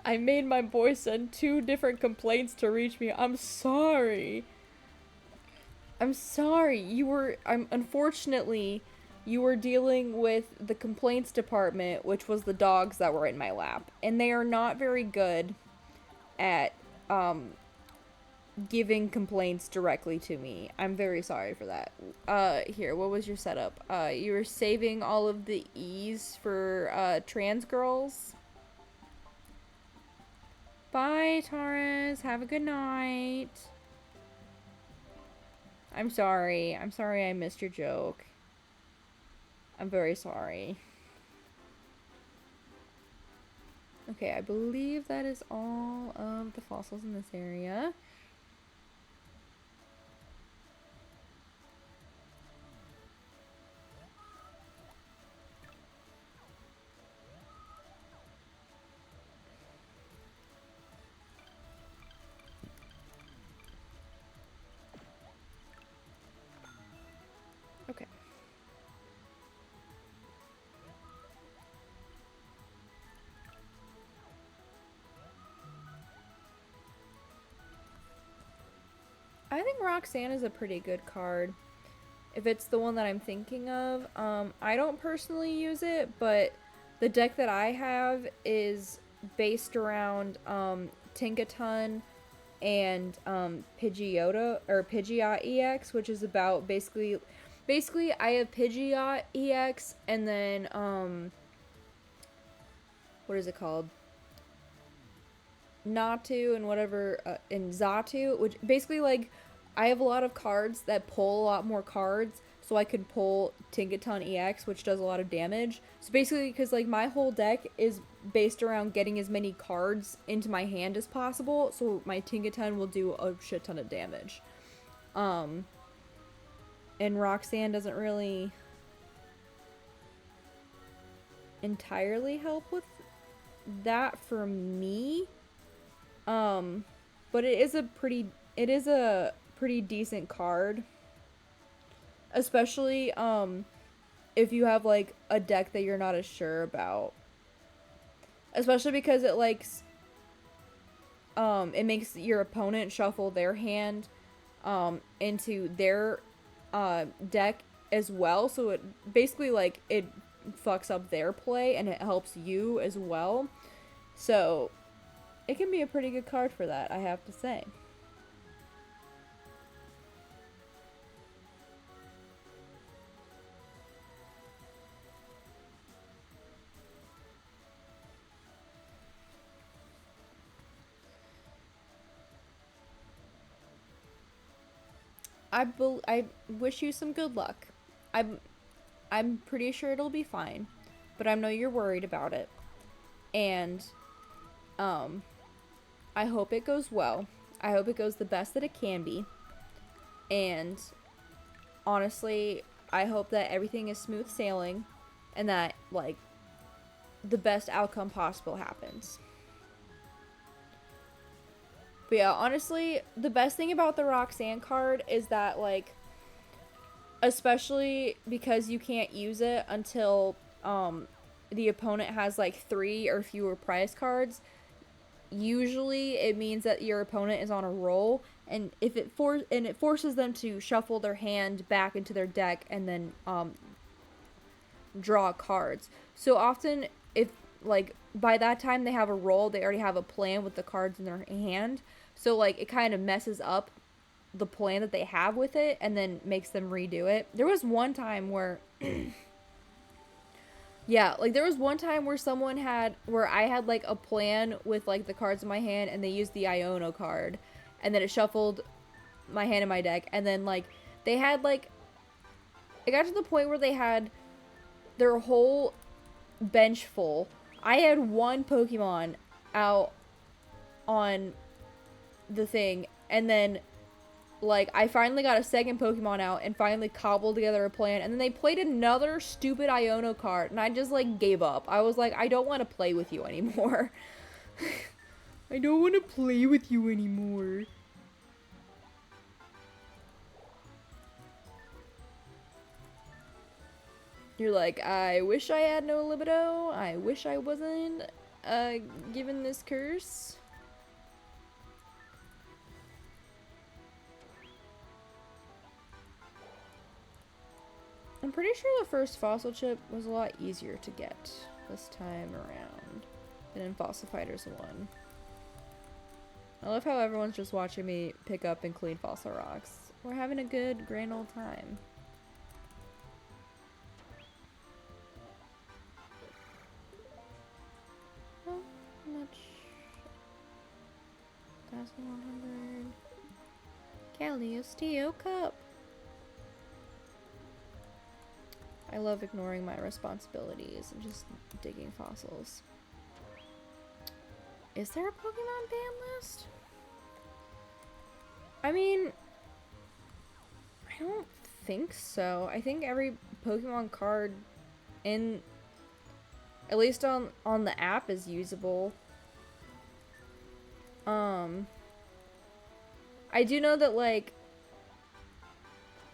I made my boy send 2 different complaints to reach me. I'm sorry. I'm sorry. Unfortunately, you were dealing with the complaints department, which was the dogs that were in my lap. And they are not very good at, giving complaints directly to me. I'm very sorry for that. Here, what was your setup? You were saving all of the E's for, trans girls. Bye, Taurus. Have a good night. I'm sorry. I'm sorry I missed your joke. I'm very sorry. Okay, I believe that is all of the fossils in this area. Okay. I think Roxanne is a pretty good card. If it's the one that I'm thinking of. I don't personally use it, but the deck that I have is based around Tinkaton and Pidgeotto or Pidgeot EX, which is about basically I have Pidgeot EX and then what is it called? Natu and whatever and Zatu, which basically like I have a lot of cards that pull a lot more cards, so I can pull Tinkaton EX, which does a lot of damage. So basically, because like my whole deck is based around getting as many cards into my hand as possible, so my Tinkaton will do a shit ton of damage. And Roxanne doesn't really entirely help with that for me. But it is a pretty decent card. Especially, if you have, like, a deck that you're not as sure about. Especially because it, like, it makes your opponent shuffle their hand, into their, deck as well. So it basically, like, it fucks up their play and it helps you as well. So it can be a pretty good card for that, I have to say. I wish you some good luck. I'm pretty sure it'll be fine, but I know you're worried about it. And I hope it goes well. I hope it goes the best that it can be. And honestly, I hope that everything is smooth sailing and that like the best outcome possible happens. But yeah, honestly, the best thing about the Roxanne card is that, like, especially because you can't use it until the opponent has, like, 3 or fewer prize cards, usually it means that your opponent is on a roll, and it forces them to shuffle their hand back into their deck and then draw cards. So often, if like by that time they have a roll, they already have a plan with the cards in their hand. So like it kind of messes up the plan that they have with it and then makes them redo it. There was one time where yeah, like there was one time where where I had like a plan with like the cards in my hand and they used the Iono card and then it shuffled my hand in my deck and then like they had like it got to the point where they had their whole bench full. I had one Pokemon out on the thing and then like I finally got a second Pokemon out and finally cobbled together a plan and then they played another stupid Iono card and I just like gave up. I was like, I don't want to play with you anymore. I don't want to play with you anymore. You're like, I wish I had no libido. I wish I wasn't given this curse. I'm pretty sure the first fossil chip was a lot easier to get this time around than in Fossil Fighters 1. I love how everyone's just watching me pick up and clean fossil rocks. We're having a good, grand old time. How much? 1,100. Caliosteo Cup. I love ignoring my responsibilities and just digging fossils. Is there a Pokemon ban list? I mean, I don't think so. I think every Pokemon card in, at least on the app, is usable. I do know that like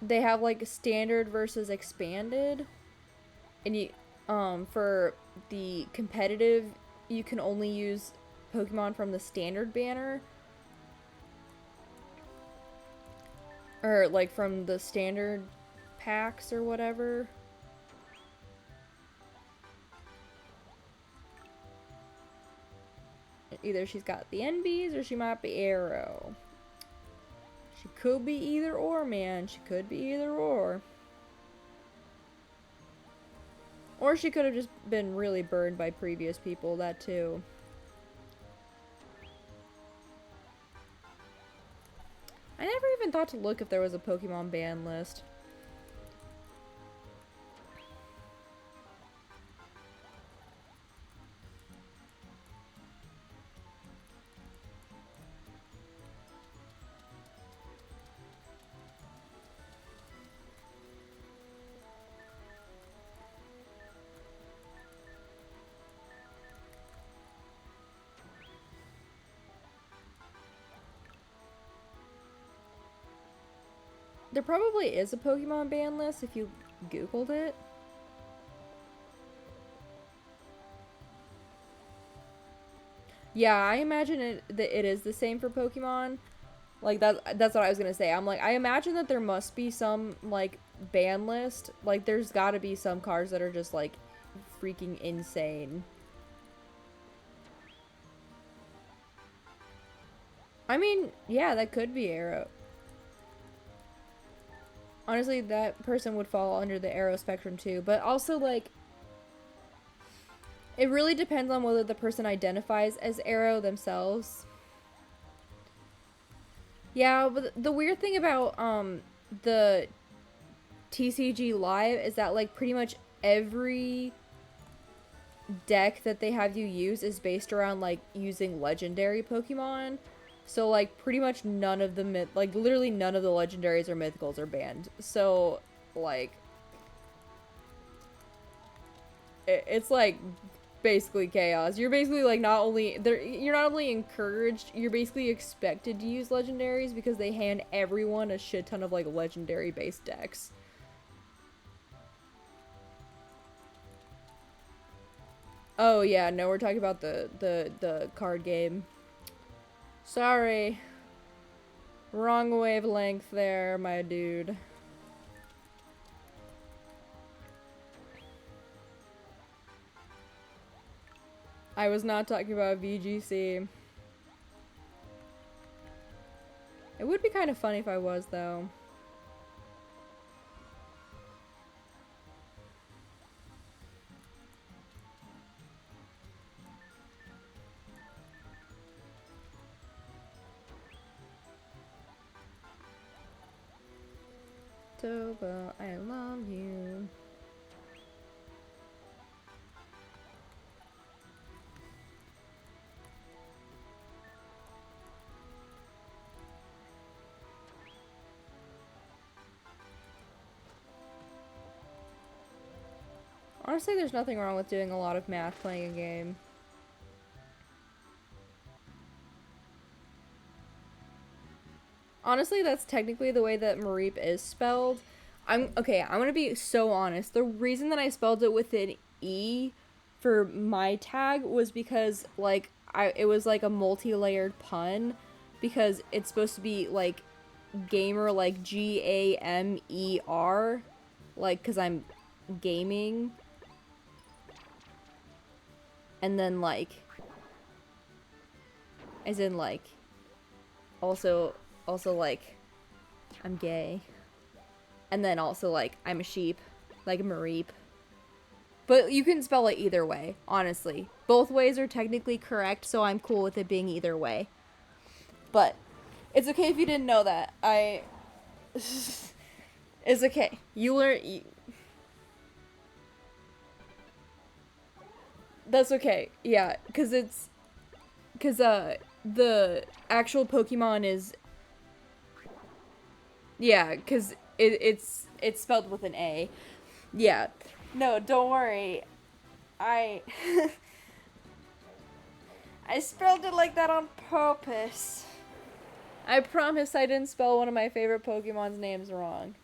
they have like standard versus expanded, and you for the competitive you can only use Pokemon from the standard banner or like from the standard packs or whatever. Either she's got the NBs or she might be Arrow. She could be either or, man. She could be either or. Or she could have just been really burned by previous people, that too. I never even thought to look if there was a Pokemon ban list. There probably is a Pokemon ban list if you Googled it. Yeah, I imagine it is the same for Pokemon. Like that's what I was gonna say. I'm like, I imagine that there must be some like ban list. Like there's gotta be some cards that are just like freaking insane. I mean, yeah, that could be Arrow. Honestly, that person would fall under the Arrow spectrum too. But also, like, it really depends on whether the person identifies as Arrow themselves. Yeah, but the weird thing about the TCG Live is that like pretty much every deck that they have you use is based around like using legendary Pokemon. So like pretty much none of the like literally none of the legendaries or mythicals are banned. So like it's like basically chaos. You're basically like you're not only encouraged, you're basically expected to use legendaries because they hand everyone a shit ton of like legendary based decks. Oh yeah, no, we're talking about the card game. Sorry. Wrong wavelength there, my dude. I was not talking about VGC. It would be kind of funny if I was, though. Toba, I love you. Honestly, there's nothing wrong with doing a lot of math playing a game. Honestly, that's technically the way that Mareep is spelled. I'm gonna be so honest. The reason that I spelled it with an E for my tag was because like it was like a multi-layered pun because it's supposed to be like gamer, like Gamer, like cuz I'm gaming, and then like as in like also like I'm gay. And then also, like, I'm a sheep. Like a Mareep. But you can spell it either way, honestly. Both ways are technically correct, so I'm cool with it being either way. But it's okay if you didn't know that. It's okay. You learn... That's okay. Yeah, because it's... Because, the actual Pokemon is... Yeah, because it's spelled with an A. Yeah. No, don't worry. I I spelled it like that on purpose. I promise I didn't spell one of my favorite Pokemon's names wrong.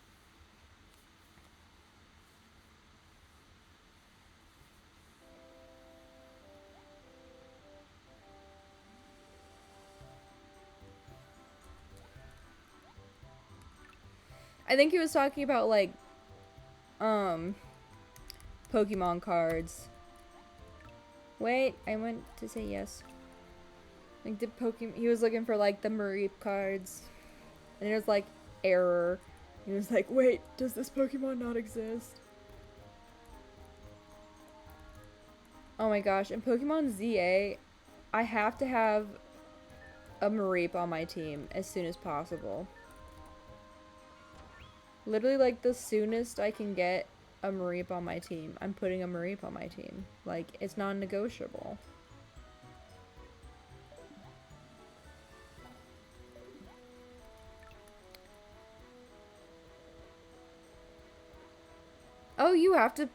I think he was talking about like Pokemon cards. Wait, I meant to say yes. Like the Pokemon, he was looking for like the Mareep cards. And it was like error. He was like, wait, does this Pokemon not exist? Oh my gosh, in Pokemon ZA, I have to have a Mareep on my team as soon as possible. Literally, like, the soonest I can get a Mareep on my team, I'm putting a Mareep on my team. Like, it's non-negotiable. Oh, you have to,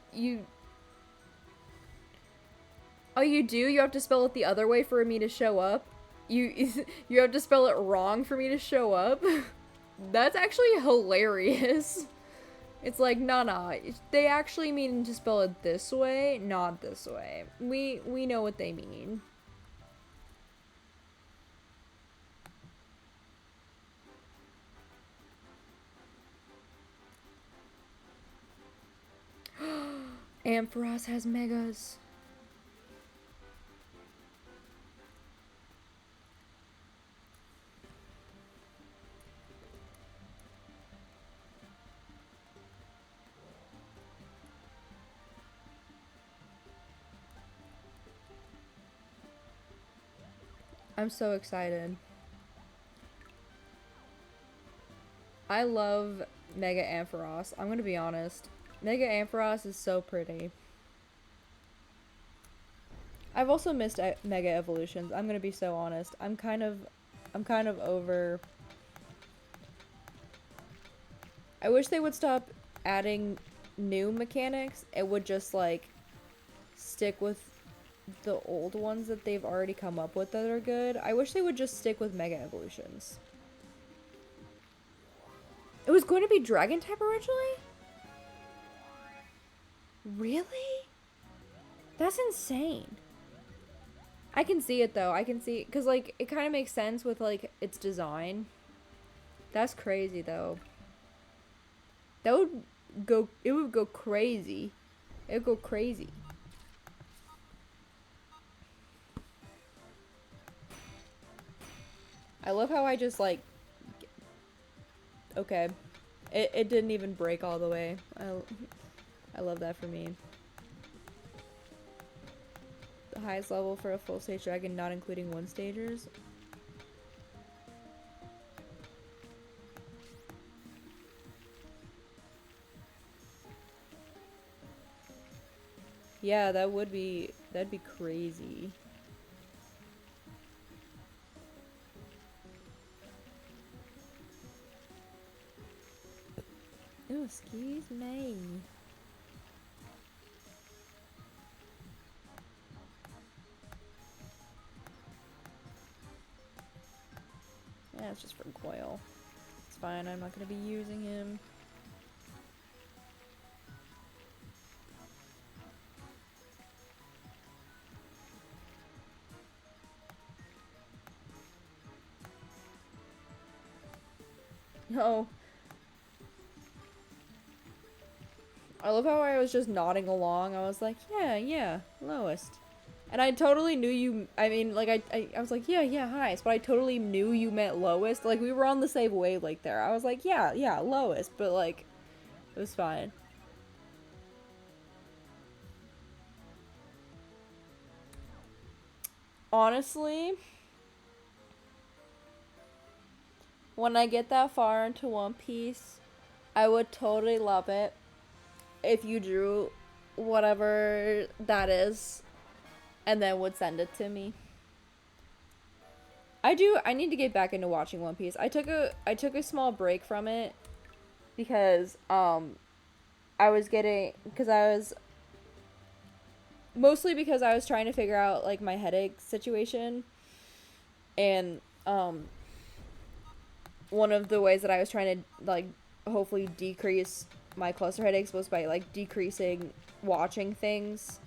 Oh, you do? You have to spell it the other way for me to show up? You you have to spell it wrong for me to show up? That's actually hilarious. It's like, nah, they actually mean to spell it this way, not this way. We know what they mean. Ampharos has megas. I'm so excited. I love Mega Ampharos. I'm gonna be honest. Mega Ampharos is so pretty. I've also missed Mega Evolutions. I'm gonna be so honest. I'm kind of over. I wish they would stop adding new mechanics. It would just like stick with the old ones that they've already come up with that are good. I wish they would just stick with Mega Evolutions. It was going to be Dragon type originally? Really? That's insane. I can see it though. I can see, because like it kind of makes sense with like its design. That's crazy though. That would go, it would go crazy. It would go crazy. I love how I just like, okay, it didn't even break all the way. I love that for me. The highest level for a full stage dragon, not including one stagers. Yeah, that'd be crazy. Oh, excuse me. Yeah, it's just for Goyle. It's fine, I'm not gonna be using him. No. I love how I was just nodding along. I was like, yeah, yeah, lowest. And I totally knew you, I mean, like, I was like, yeah, yeah, highest. But I totally knew you meant lowest. Like, we were on the same wavelength there. I was like, yeah, yeah, lowest. But, like, it was fine. Honestly, when I get that far into One Piece, I would totally love it if you drew whatever that is and then would send it to me. I need to get back into watching One Piece. I took a small break from it because I was getting because I was mostly because I was trying to figure out like my headache situation, and one of the ways that I was trying to like hopefully decrease my cluster headaches was by like decreasing watching things.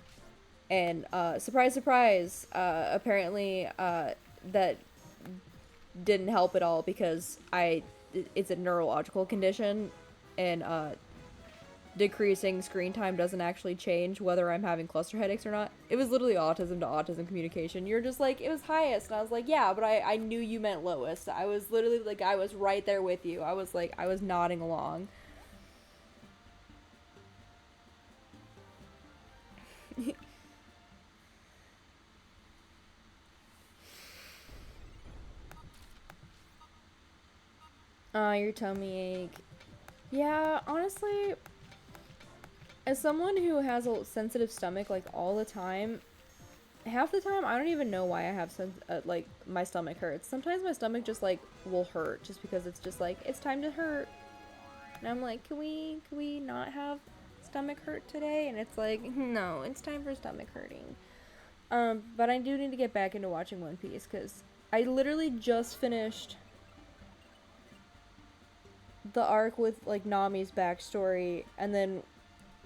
And surprise surprise, apparently that didn't help at all because it's a neurological condition, and decreasing screen time doesn't actually change whether I'm having cluster headaches or not. It was literally autism to autism communication. You're just like, it was highest. And I was like, yeah, but I knew you meant lowest. I was literally like, I was right there with you. I was like, I was nodding along. Your tummy ache. Yeah, honestly, as someone who has a sensitive stomach like all the time, half the time I don't even know why I have like my stomach hurts. Sometimes my stomach just like will hurt just because it's just like it's time to hurt, and I'm like, can we not have stomach hurt today? And it's like, no, it's time for stomach hurting. But I do need to get back into watching One Piece because I literally just finished the arc with like Nami's backstory, and then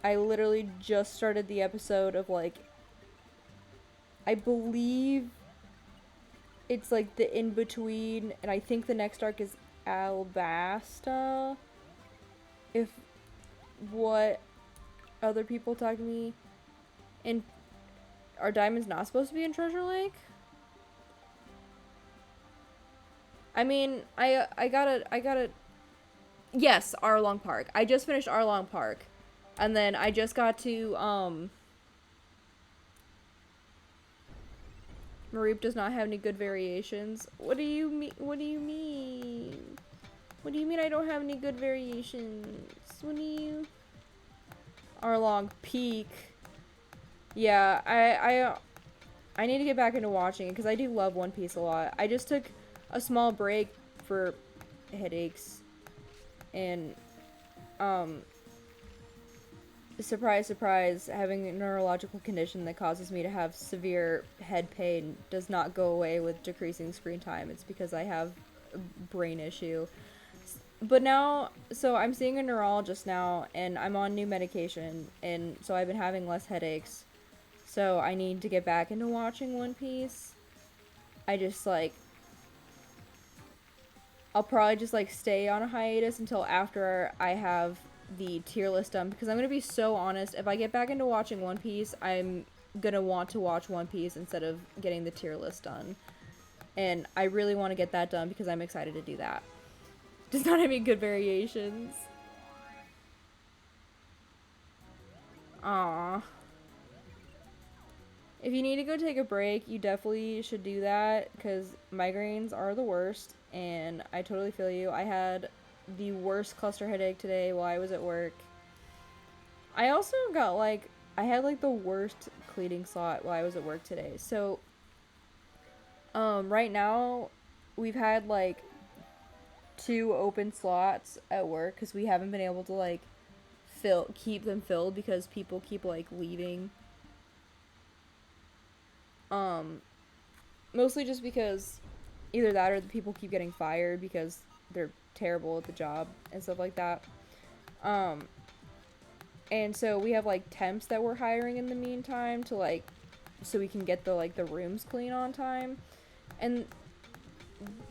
I literally just started the episode of like, I believe it's like the in between, and I think the next arc is Alabasta. If what other people talk to me, and are diamonds not supposed to be in Treasure Lake? I mean, I gotta. Yes, Arlong Park. I just finished Arlong Park, and then I just got to Mareep does not have any good variations. What do you mean? What do you mean? What do you mean I don't have any good variations? What do you... Arlong Peak. Yeah, I need to get back into watching it because I do love One Piece a lot. I just took a small break for headaches, and surprise surprise, having a neurological condition that causes me to have severe head pain does not go away with decreasing screen time. It's because I have a brain issue. But now, so I'm seeing a neurologist now, and I'm on new medication, and so I've been having less headaches. So I need to get back into watching One Piece. I just like, I'll probably just like stay on a hiatus until after I have the tier list done, because I'm gonna be so honest, if I get back into watching One Piece, I'm gonna want to watch One Piece instead of getting the tier list done. and I really want to get that done because I'm excited to do that. Does not have any good variations. Aww. If you need to go take a break, you definitely should do that because migraines are the worst, and I totally feel you. I had the worst cluster headache today while I was at work. I also got like, I had like the worst cleaning slot while I was at work today. So, right now, we've had like 2 open slots at work because we haven't been able to like keep them filled because people keep like leaving. Mostly just because either that or the people keep getting fired because they're terrible at the job and stuff like that. Um, and so we have like temps that we're hiring in the meantime to like, so we can get the rooms clean on time. And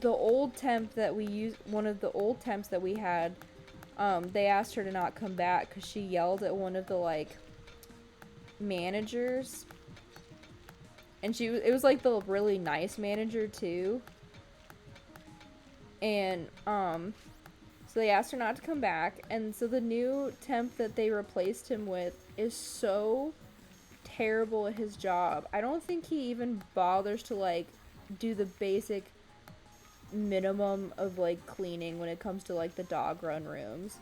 the old temp that we used, one of the old temps that we had, they asked her to not come back because she yelled at one of the like managers, and it was like the really nice manager too, and so they asked her not to come back, and so the new temp that they replaced him with is so terrible at his job. I don't think he even bothers to like do the basic minimum of like cleaning when it comes to like the dog run rooms.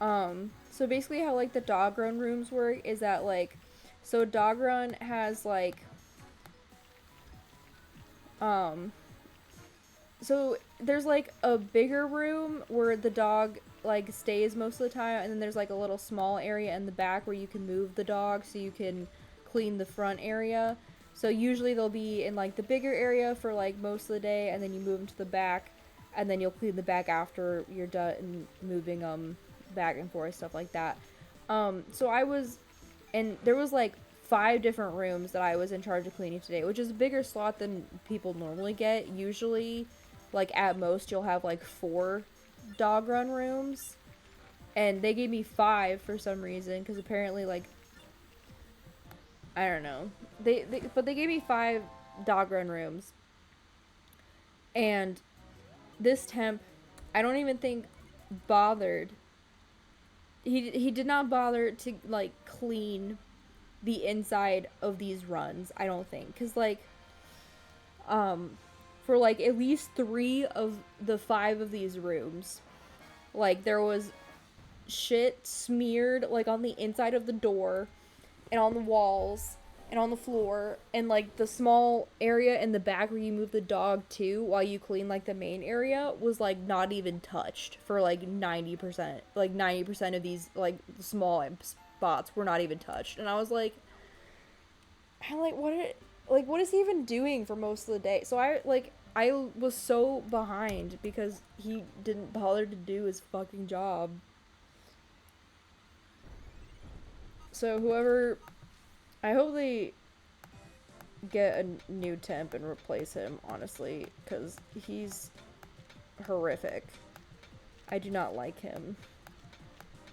So basically how like the dog run rooms work is that like, so dog run has like, so there's like a bigger room where the dog like stays most of the time, and then there's like a little small area in the back where you can move the dog so you can clean the front area. So usually they'll be in like the bigger area for like most of the day, and then you move them to the back, and then you'll clean the back after you're done moving them back and forth, stuff like that. So I was, and there was like 5 different rooms that I was in charge of cleaning today, which is a bigger slot than people normally get. Usually, like at most, you'll have like 4 dog run rooms, and they gave me 5 for some reason because apparently like, I don't know, but they gave me 5 dog run rooms, and this temp, I don't even think bothered. He did not bother to like clean the inside of these runs, I don't think, because like for like at least 3 of the 5 of these rooms, like there was shit smeared like on the inside of the door and on the walls and on the floor, and like the small area in the back where you move the dog to while you clean like the main area was like not even touched for like 90%. Like 90% of these like small spots were not even touched, and I was like, what is he even doing for most of the day? So I was so behind because he didn't bother to do his fucking job. So whoever, I hope they get a new temp and replace him, honestly, because he's horrific. I do not like him.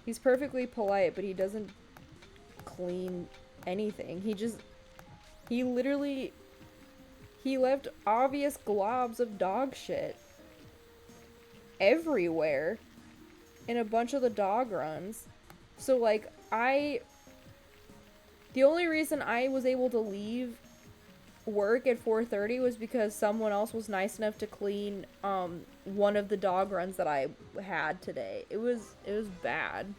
He's perfectly polite, but he doesn't clean anything. He literally, he left obvious globs of dog shit everywhere in a bunch of the dog runs. So like, the only reason I was able to leave work at 4:30 was because someone else was nice enough to clean one of the dog runs that I had today. It was bad.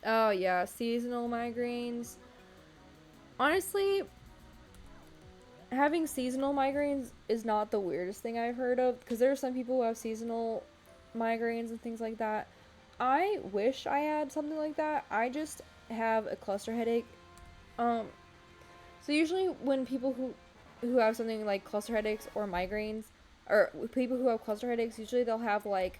Oh yeah, seasonal migraines. Honestly, having seasonal migraines is not the weirdest thing I've heard of, because there are some people who have seasonal migraines and things like that. I wish I had something like that. I just have a cluster headache. So usually when people who have something like cluster headaches or migraines, or people who have cluster headaches, usually they'll have like,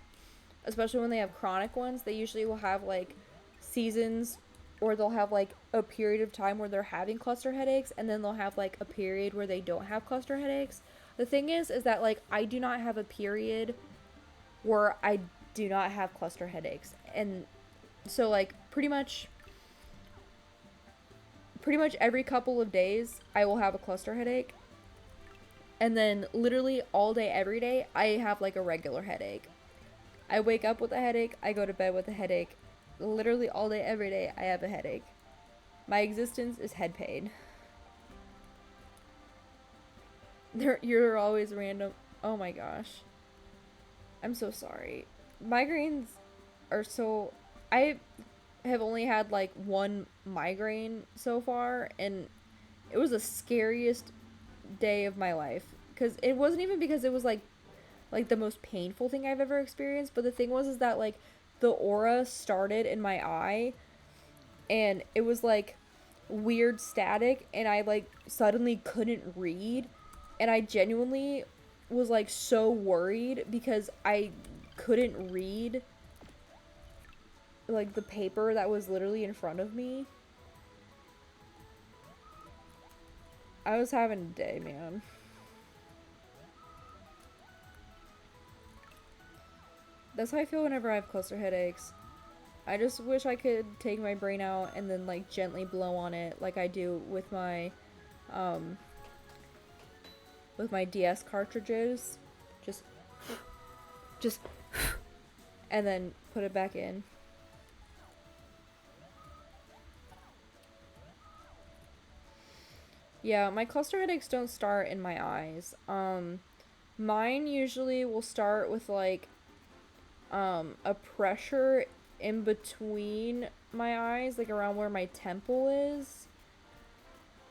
especially when they have chronic ones, they usually will have like seasons, or they'll have like a period of time where they're having cluster headaches, and then they'll have like a period where they don't have cluster headaches. The thing is that like I do not have a period where I do not have cluster headaches, and so like pretty much pretty much every couple of days I will have a cluster headache. And then literally all day every day I have like a regular headache. I wake up with a headache, I go to bed with a headache. Literally all day every day I have a headache. My existence is head pain. You're always random. Oh my gosh. I'm so sorry. Migraines are so. I have only had like one migraine so far, and it was the scariest day of my life. Because it wasn't even because it was like the most painful thing I've ever experienced, but the thing was is that like the aura started in my eye, and it was like weird static, and I like suddenly couldn't read, and I genuinely was like so worried because I couldn't read like the paper that was literally in front of me. I was having a day, man. That's how I feel whenever I have cluster headaches. I just wish I could take my brain out and then like gently blow on it like I do um with my DS cartridges. Just just and then put it back in. Yeah, my cluster headaches don't start in my eyes. Mine usually will start with like a pressure in between my eyes, like around where my temple is.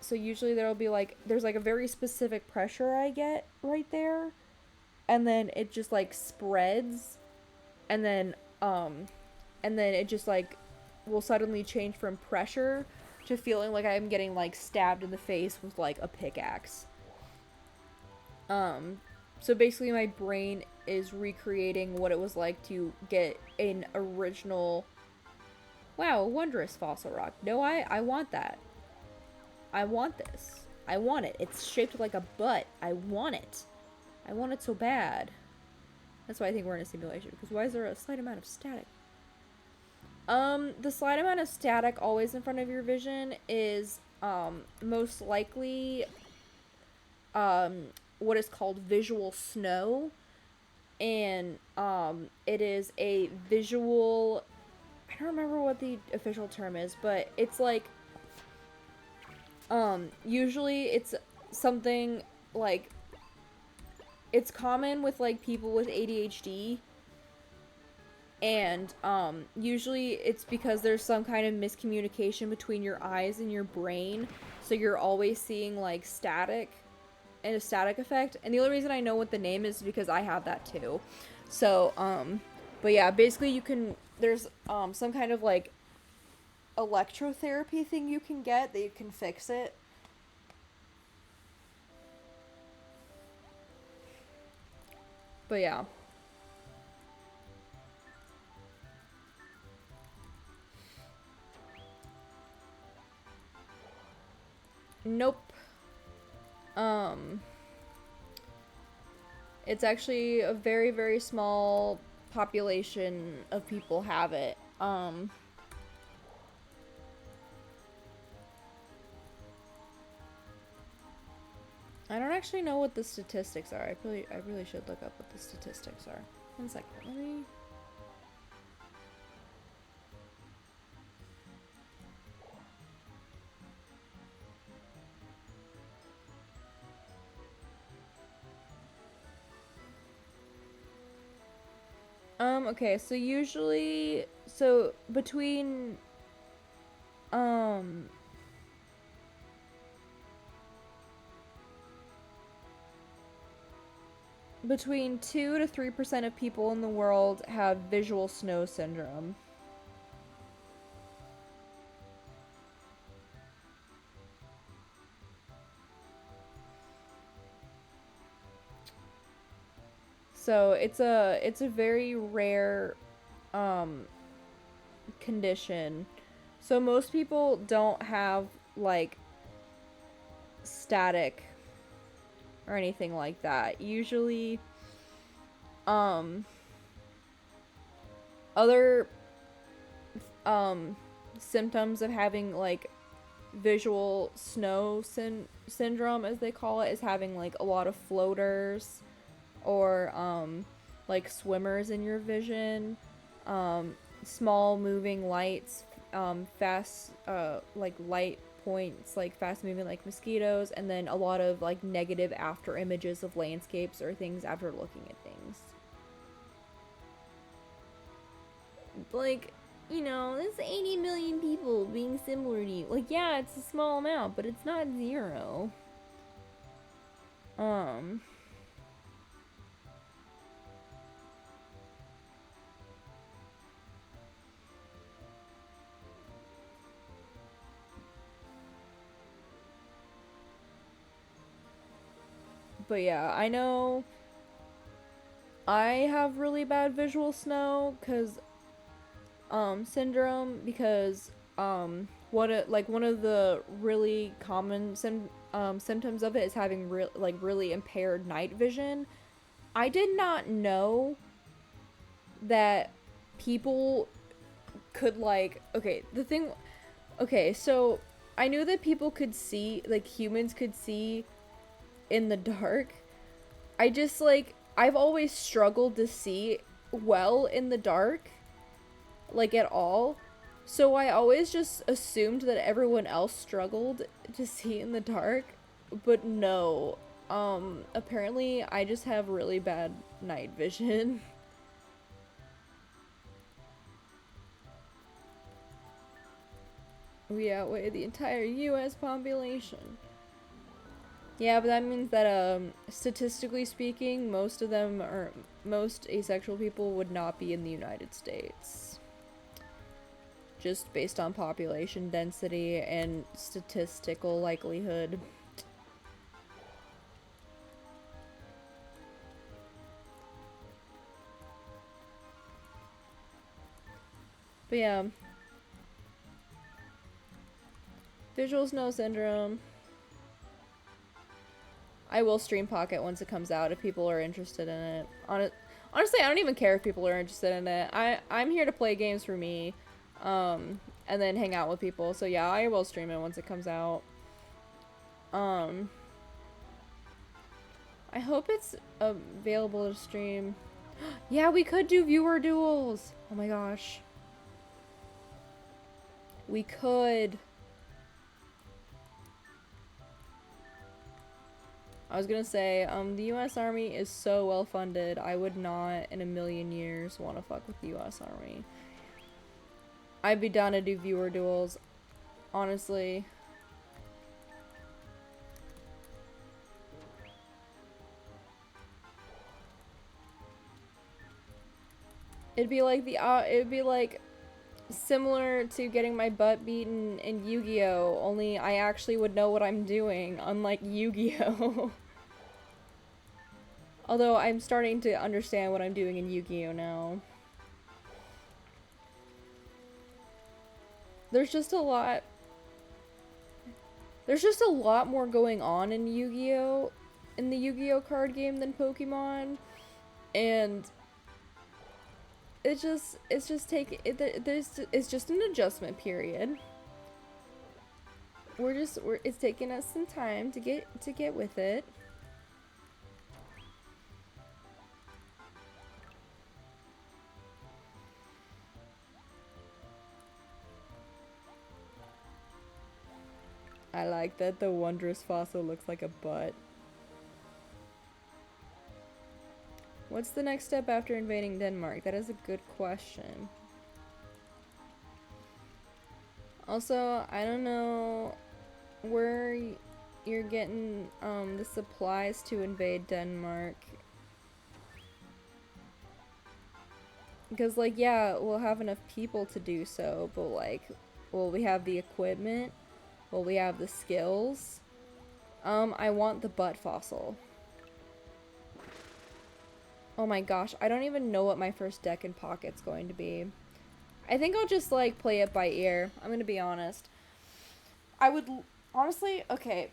So usually there'll be like there's like a very specific pressure I get right there, and then it just like spreads, and then it just like will suddenly change from pressure to feeling like I'm getting like stabbed in the face with like a pickaxe. So basically my brain is recreating what it was like to get an original, wow, wondrous fossil rock. No, I want that. I want this. I want it. It's shaped like a butt. I want it. I want it so bad. That's why I think we're in a simulation. Because why is there a slight amount of static? The slight amount of static always in front of your vision is, most likely, what is called visual snow. And, it is a visual, I don't remember what the official term is, but it's like, usually it's something like, it's common with like people with ADHD, and usually it's because there's some kind of miscommunication between your eyes and your brain, so you're always seeing like static and a static effect. And the only reason I know what the name is because I have that too. So but yeah, basically you can, there's some kind of like electrotherapy thing you can get that you can fix it. But yeah. Nope. Um, it's actually a very, very small population of people have it. I don't actually know what the statistics are. I really should look up what the statistics are. 1 second. Let me. Okay, so usually, so um, between 2 to 3% of people in the world have visual snow syndrome. So it's a very rare um condition. So most people don't have like static or anything like that. Usually um other symptoms of having like visual snow syndrome, as they call it, is having like a lot of floaters or like swimmers in your vision, small moving lights, fast like light points, like fast moving like mosquitoes, and then a lot of like negative after images of landscapes or things after looking at things. Like, you know, there's 80 million people being similar to you. Like, yeah, it's a small amount, but it's not zero. Um, but yeah, I know I have really bad visual snow syndrome because one of the really common symptoms of it is having really impaired night vision. I did not know that people could like so I knew that people could see, like humans could see in the dark. I just like I've always struggled to see well in the dark, like at all. So I always just assumed that everyone else struggled to see in the dark, but no. Apparently I just have really bad night vision. We outweigh the entire US population. Yeah, but that means that statistically speaking, most asexual people would not be in the United States. Just based on population density and statistical likelihood. But yeah. Visual snow syndrome. I will stream Pocket once it comes out if people are interested in it. Honestly, I don't even care if people are interested in it. I'm here to play games for me, and then hang out with people. So yeah, I will stream it once it comes out. I hope it's available to stream. Yeah, we could do viewer duels. Oh my gosh. We could. I was gonna say, the US Army is so well funded, I would not in a million years want to fuck with the US Army. I'd be down to do viewer duels, honestly. It'd be like similar to getting my butt beaten in Yu-Gi-Oh! Only I actually would know what I'm doing, unlike Yu-Gi-Oh! Although I'm starting to understand what I'm doing in Yu-Gi-Oh! Now. There's just a lot more going on in Yu-Gi-Oh! In the Yu-Gi-Oh! Card game than Pokemon. And it's just an adjustment period. It's taking us some time to get with it. I like that the wondrous fossil looks like a butt. What's the next step after invading Denmark? That is a good question. Also, I don't know where you're getting the supplies to invade Denmark. Because, like, yeah, we'll have enough people to do so, but, like, will we have the equipment? Will we have the skills? I want the butt fossil. Oh my gosh, I don't even know what my first deck in Pocket's going to be. I think I'll just, like, play it by ear. I'm gonna be honest. I would, honestly, okay.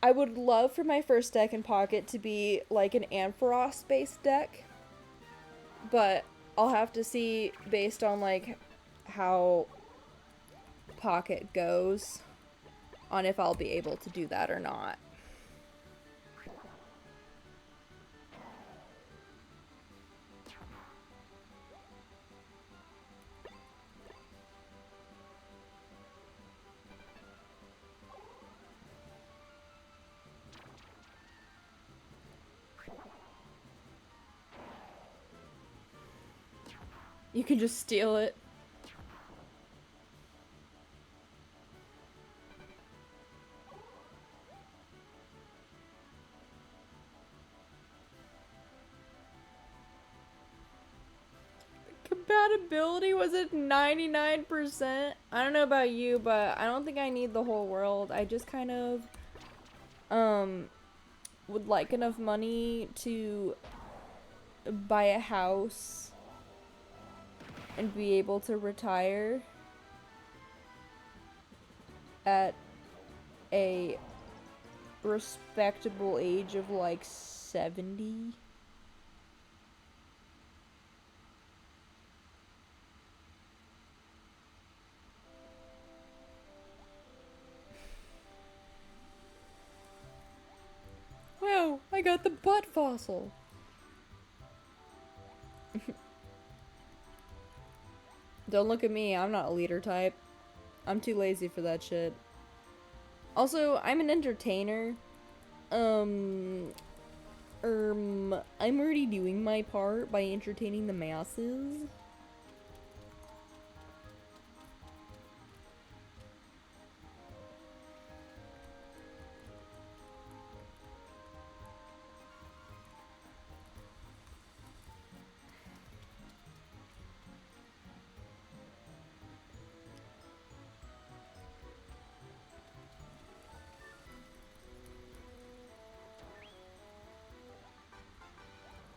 I would love for my first deck in Pocket to be, like, an Ampharos-based deck. But I'll have to see based on, like, how pocket goes on if I'll be able to do that or not. You can just steal it. Compatibility was at 99%. I don't know about you, but I don't think I need the whole world. I just kind of would like enough money to buy a house and be able to retire at a respectable age of like 70. Wow, I got the butt fossil. Don't look at me, I'm not a leader type. I'm too lazy for that shit. Also, I'm an entertainer. I'm already doing my part by entertaining the masses.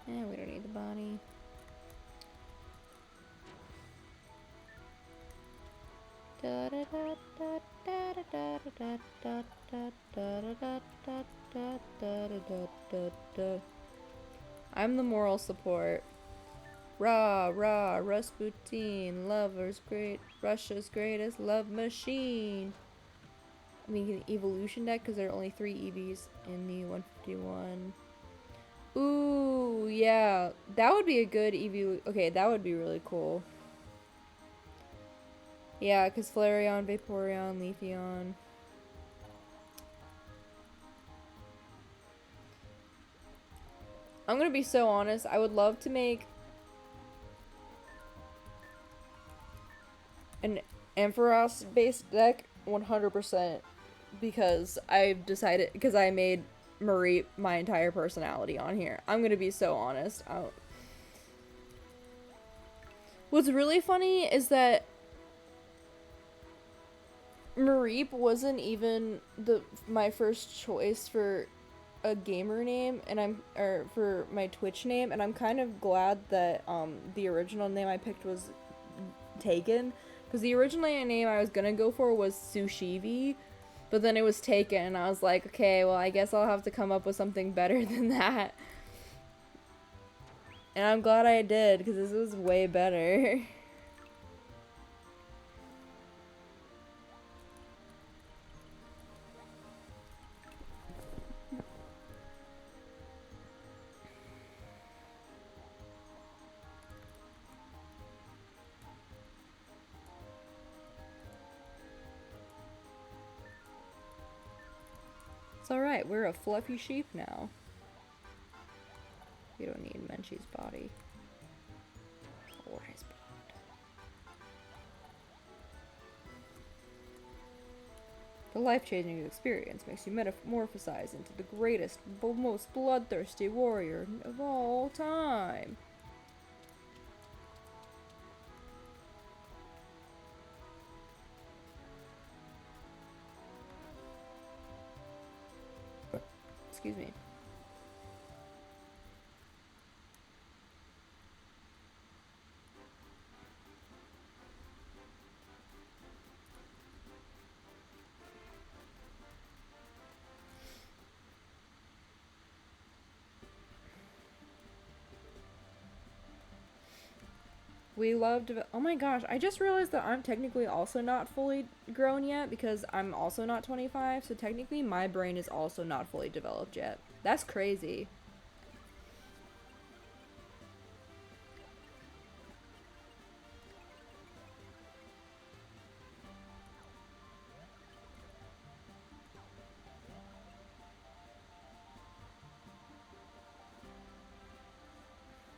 Eh, we don't need the body. I'm the moral support. Rah, rah, Rasputin, lover's great, Russia's greatest love machine. I mean, evolution deck because there are only 3 EVs in the 151. Ooh, yeah. That would be a good EV. Okay, that would be really cool. Yeah, because Flareon, Vaporeon, Leafeon. I'm gonna be so honest. I would love to make an Ampharos based deck 100% because I've decided, because I made Marie my entire personality on here. I'm gonna be so honest. What's really funny is that Mareep wasn't even my first choice for a gamer name, and for my Twitch name, and I'm kind of glad that the original name I picked was taken, because the original name I was gonna go for was Sushivi, but then it was taken, and I was like, okay, well, I guess I'll have to come up with something better than that. And I'm glad I did, because this was way better. It's alright, we're a fluffy sheep now. We don't need Menchie's body. Or his blood. The life-changing experience makes you metamorphosize into the greatest, most bloodthirsty warrior of all time. Excuse me. We love oh my gosh, I just realized that I'm technically also not fully grown yet because I'm also not 25, so technically my brain is also not fully developed yet. That's crazy.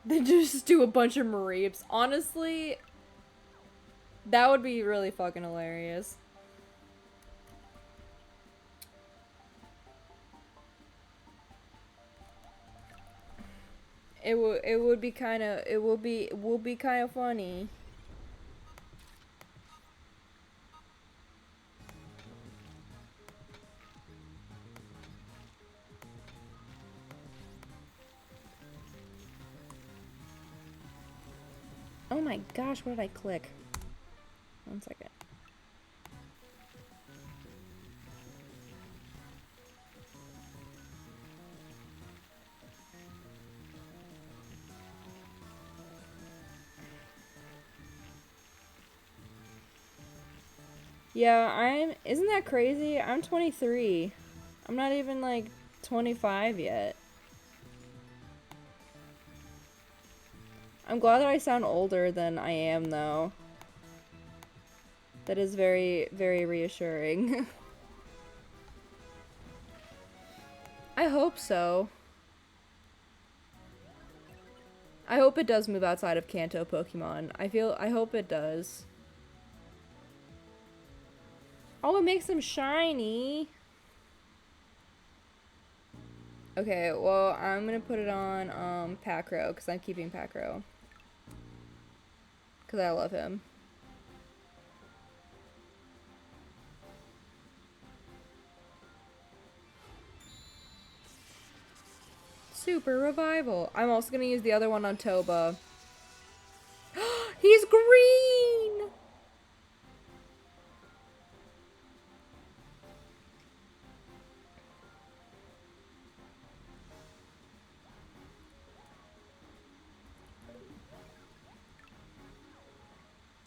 They just do a bunch of Mareeps. Honestly, that would be really fucking hilarious. It would be kind of will be kind of funny. Oh my gosh, what did I click? 1 second. Yeah, isn't that crazy? I'm 23. I'm not even like 25 yet. I'm glad that I sound older than I am though. That is very, very reassuring. I hope so. I hope it does move outside of Kanto Pokemon. I hope it does. Oh, it makes them shiny. Okay, well, I'm gonna put it on, Pacro, because I'm keeping Pacro. Because I love him. Super Revival. I'm also gonna use the other one on Toba. He's green!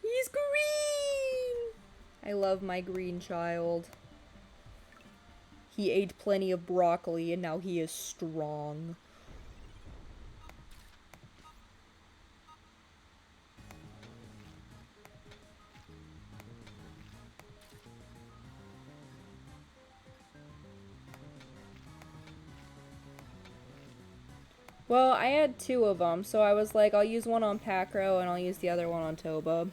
He's green! I love my green child. He ate plenty of broccoli and now he is strong. Well, I had 2 of them, so I was like, I'll use one on Pacro and I'll use the other one on Toba.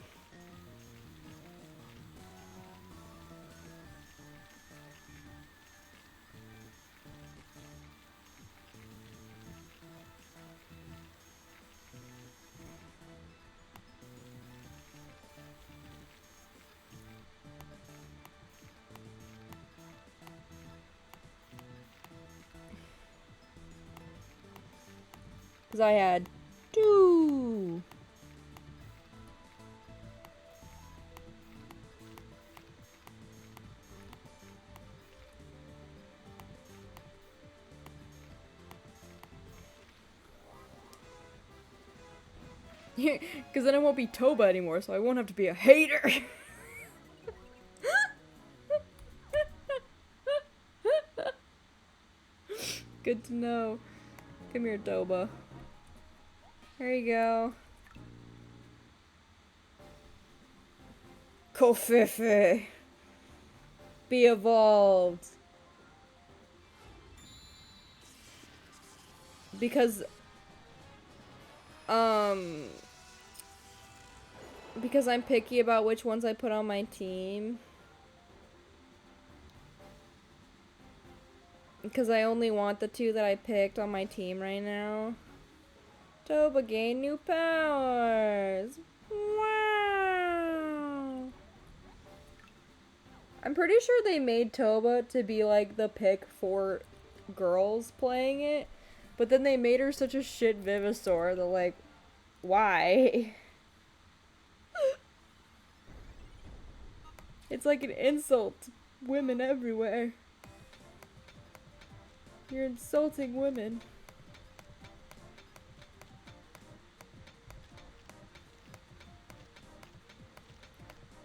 Because I had 2. Because then it won't be Toba anymore, so I won't have to be a hater. Good to know. Come here, Toba. There you go. Kofife. Be evolved. Because, because I'm picky about which ones I put on my team. Because I only want the 2 that I picked on my team right now. Toba gained new powers. Wow. I'm pretty sure they made Toba to be like the pick for girls playing it. But then they made her such a shit Vivasaur that like, why? It's like an insult to women everywhere. You're insulting women.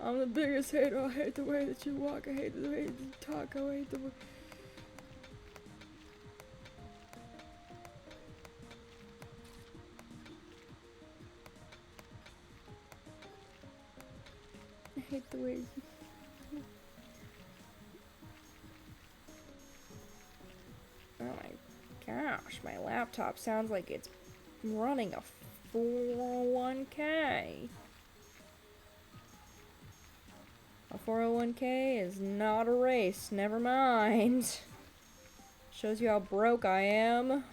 I'm the biggest hater. I hate the way that you walk. I hate the way that you talk. I hate the way. I hate the way you. Oh my gosh, my laptop sounds like it's running a 401k. A 401k is not a race, never mind. Shows you how broke I am.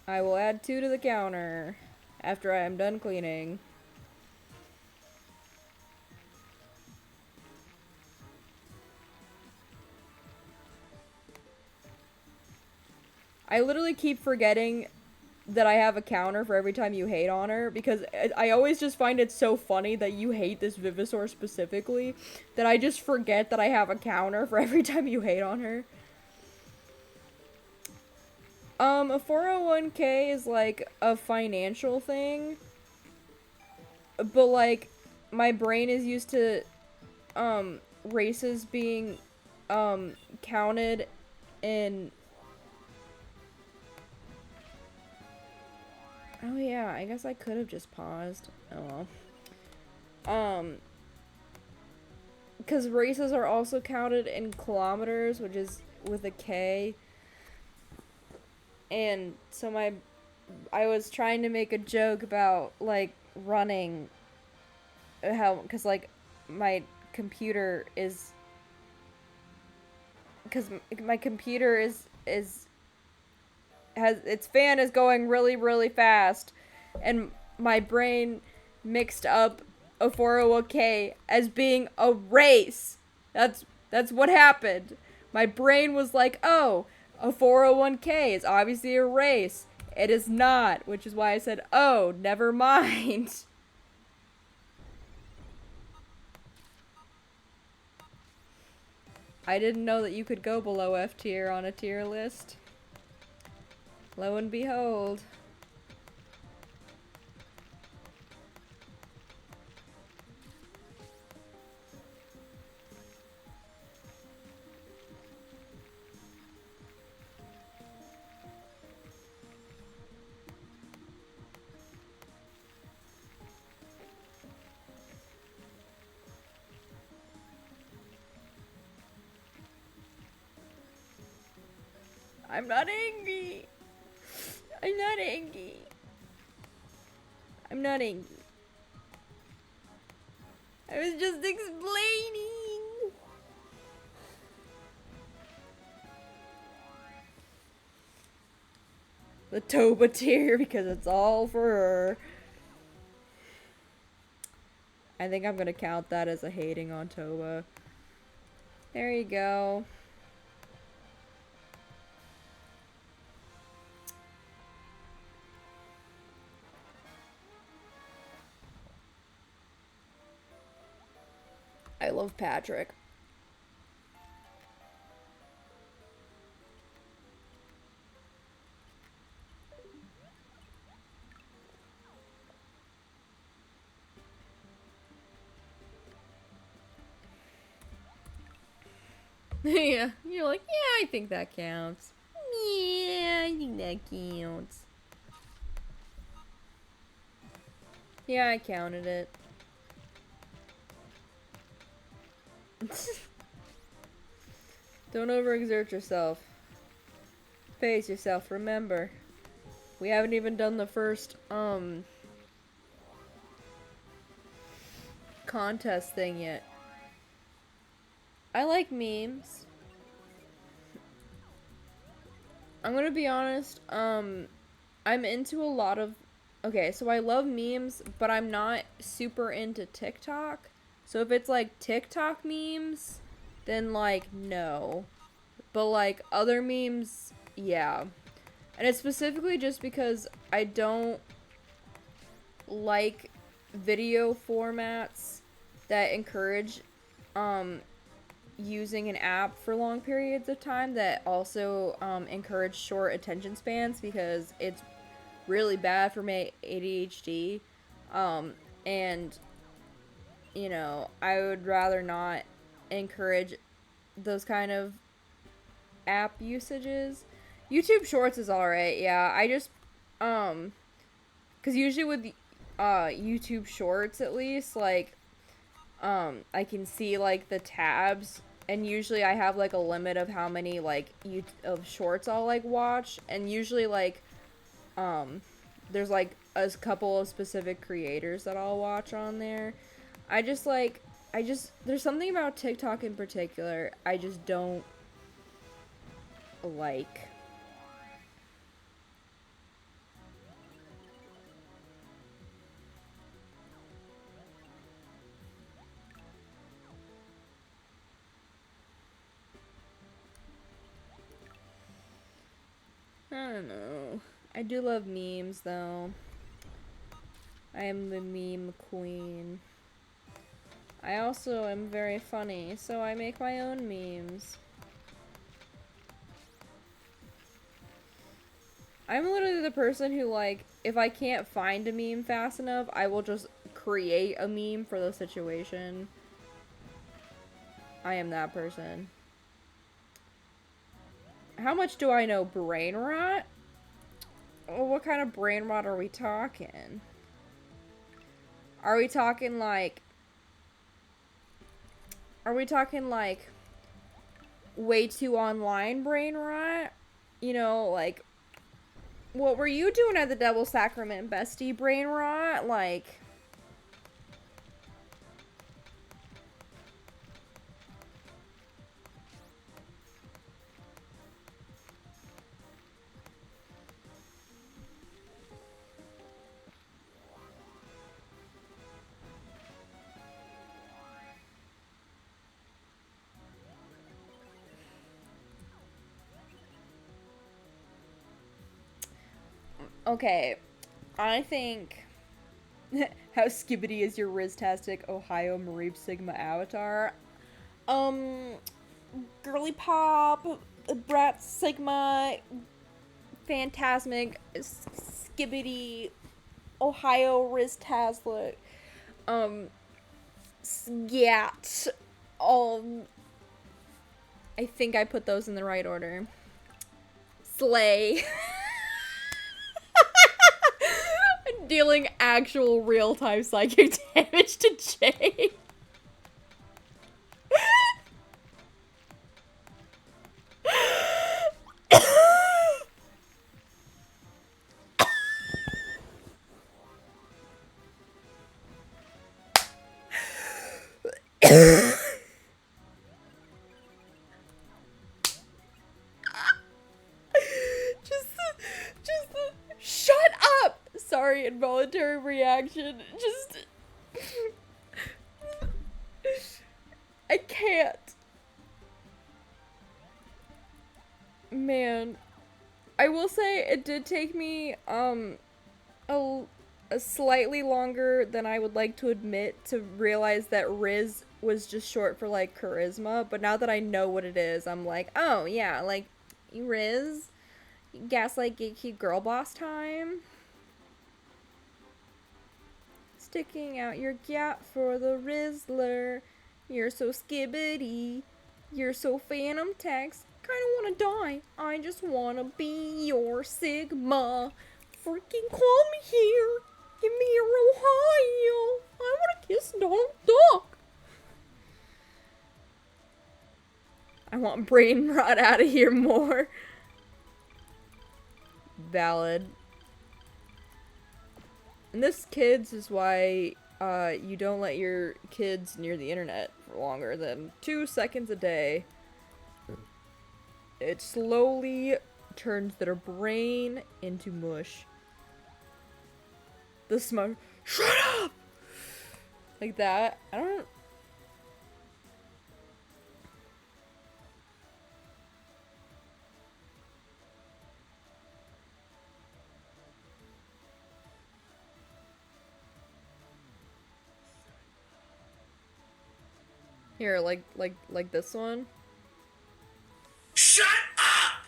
I will add 2 to the counter after I am done cleaning. I literally keep forgetting that I have a counter for every time you hate on her, because I always just find it so funny that you hate this Vivisaur specifically, that I just forget that I have a counter for every time you hate on her. A 401k is like a financial thing, but like my brain is used to races being counted in. Oh yeah, I guess I could have just paused. Oh well. Because races are also counted in kilometers, which is with a K. And so I was trying to make a joke about, like, running. How, because, like, my computer is. Because my computer has its fan is going really, really fast, and my brain mixed up a 401k as being a race. That's what happened. My brain was like, oh, a 401k is obviously a race. It is not, which is why I said, oh, never mind. I didn't know that you could go below F tier on a tier list. Lo and behold. I'm not angry. I'm not angry. I'm not angry. I was just explaining. The Toba tier, because it's all for her. I think I'm gonna count that as a hating on Toba. There you go. I love Patrick. Yeah, you're like, yeah, I think that counts. Yeah, I think that counts. Yeah, I counted it. Don't overexert yourself. Pace yourself, remember. We haven't even done the first, contest thing yet. I like memes. I'm gonna be honest, I'm into a lot of... Okay, so I love memes, but I'm not super into TikTok. So if it's, like, TikTok memes, then, like, no. But, like, other memes, yeah. And it's specifically just because I don't like video formats that encourage using an app for long periods of time, that also encourage short attention spans, because it's really bad for my ADHD. And you know, I would rather not encourage those kind of app usages. YouTube Shorts is alright, yeah. I just, because usually with YouTube Shorts, at least, like, I can see, like, the tabs, and usually I have, like, a limit of how many, like, of shorts I'll, like, watch, and usually, like, there's, like, a couple of specific creators that I'll watch on there. I just, like, there's something about TikTok in particular I just don't like. I don't know. I do love memes, though. I am the meme queen. I also am very funny, so I make my own memes. I'm literally the person who, like, if I can't find a meme fast enough, I will just create a meme for the situation. I am that person. How much do I know brain rot? Well, what kind of brain rot are we talking? Are we talking like... Are we talking like way too online brain rot? You know, like, what were you doing at the Double Sacrament, bestie brain rot? Like... Okay, I think how skibbity is your Riztastic Ohio Mareep Sigma avatar? Um, Girly Pop, Brat Sigma, Phantasmic, Skibbity, Ohio Riztastic, um, Scat. I think I put those in the right order. Slay. Dealing actual real-time psychic damage to Jay. just, shut up! Sorry, involuntary reaction. Just, I can't. Man, I will say it did take me, a, a slightly longer than I would like to admit to realize that Riz was just short for, like, charisma, but now that I know what it is, I'm like, oh, yeah, like, Riz? Gaslight Gatekeep Girl Boss time? Sticking out your gap for the Rizzler. You're so skibbity. You're so Phantom Text. Kinda wanna die. I just wanna be your Sigma. Freaking call me here. Give me your Ohio. I wanna kiss Donald Duck. I want brain rot out of here more. Valid. And this, kids, is why you don't let your kids near the internet for longer than 2 seconds a day. It slowly turns their brain into mush. The smug, shut up! Like that. I don't... Here, like this one. Shut up!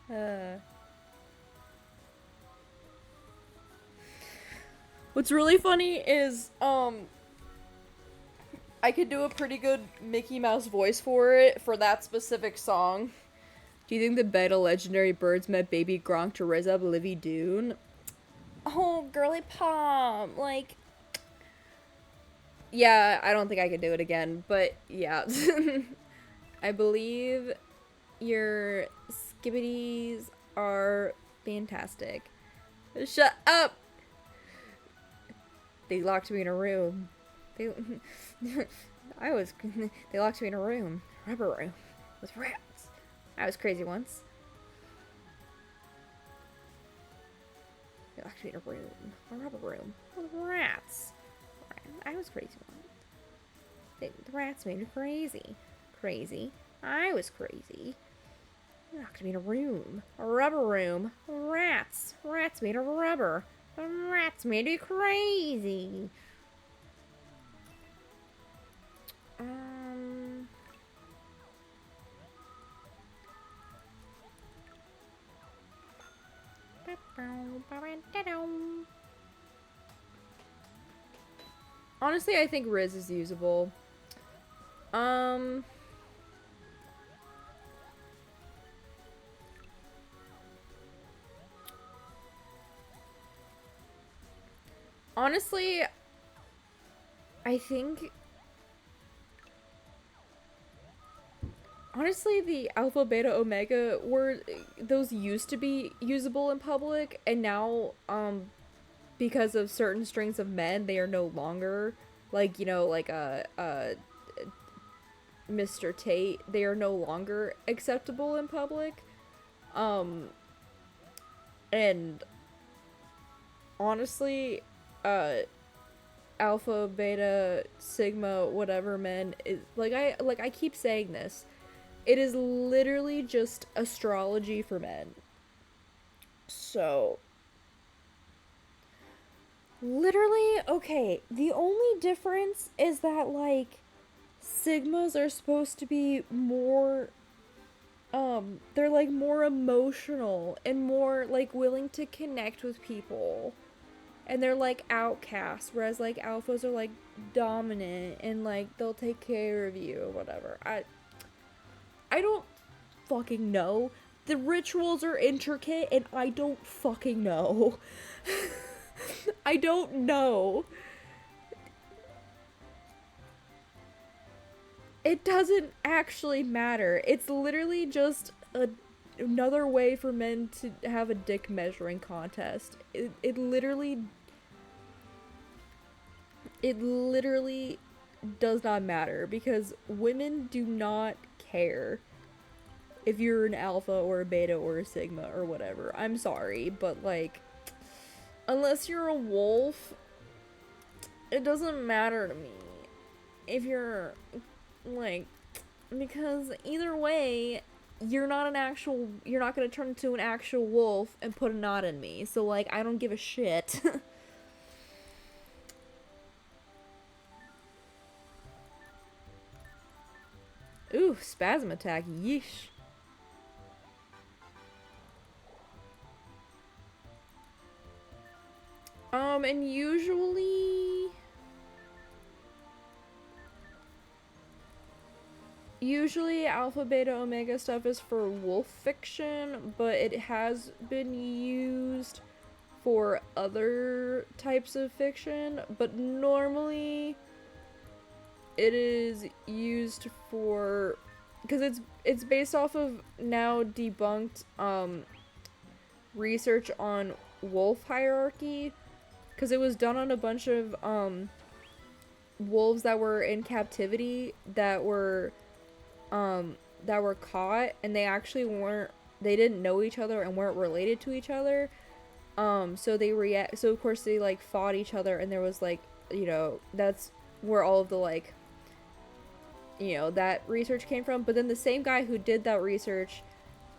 uh, what's really funny is I could do a pretty good Mickey Mouse voice for it for that specific song. Do you think the beta legendary birds met baby Gronk to raise up Livy Dune? Oh, girly pop, like, yeah, I don't think I could do it again, but yeah. I believe your skibbities are fantastic. Shut up! They locked me in a room. They, they locked me in a room, rubber room, with rats. I was crazy once. They locked me in a room, a rubber room, with rats. I was crazy once. The rats made me crazy. Crazy. I was crazy. They locked me in a room, a rubber room, rats. Rats made of rubber. The rats made me crazy. Honestly, I think Riz is usable. Honestly, I think... Honestly, the Alpha, Beta, Omega were... Those used to be usable in public, and now, because of certain strings of men, they are no longer... Like, you know, like, Mr. Tate, they are no longer acceptable in public. And... Honestly, Alpha, Beta, Sigma, whatever men is I keep saying this. It is literally just astrology for men. So literally, okay, the only difference is that like Sigmas are supposed to be more they're like more emotional and more like willing to connect with people. And they're like outcasts, whereas like alphas are like dominant and like they'll take care of you or whatever. I don't fucking know. The rituals are intricate and I don't fucking know. I don't know. It doesn't actually matter. It's literally just another way for men to have a dick measuring contest. It literally does not matter because women do not care if you're an alpha or a beta or a sigma or whatever. I'm sorry, but like, unless you're a wolf, it doesn't matter to me if you're like, because either way, you're not gonna turn into an actual wolf and put a knot in me. So like, I don't give a shit. Ooh, spasm attack, yeesh. And usually alpha, beta, omega stuff is for wolf fiction, but it has been used for other types of fiction, but normally it is used for, because it's based off of now debunked research on wolf hierarchy, because it was done on a bunch of wolves that were in captivity that were caught, and they didn't know each other and weren't related to each other. So of course they like fought each other, and there was like, you know, that's where all of the like, you know, that research came from. But then the same guy who did that research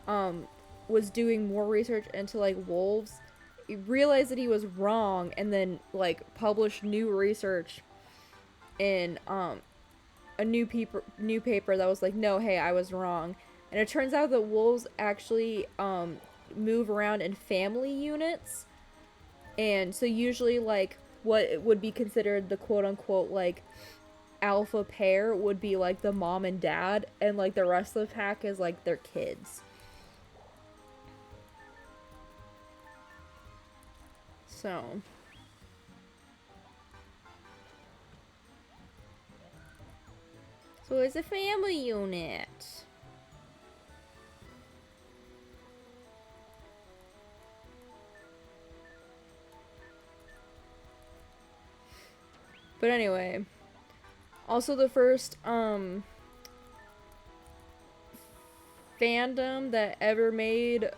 was doing more research into like wolves realized that he was wrong and then like published new research in a new paper that was like, no, hey, I was wrong. And it turns out that wolves actually move around in family units. And so usually like what would be considered the quote unquote like alpha pair would be like the mom and dad, and like the rest of the pack is like their kids. So it's a family unit. But anyway, also the first fandom that ever made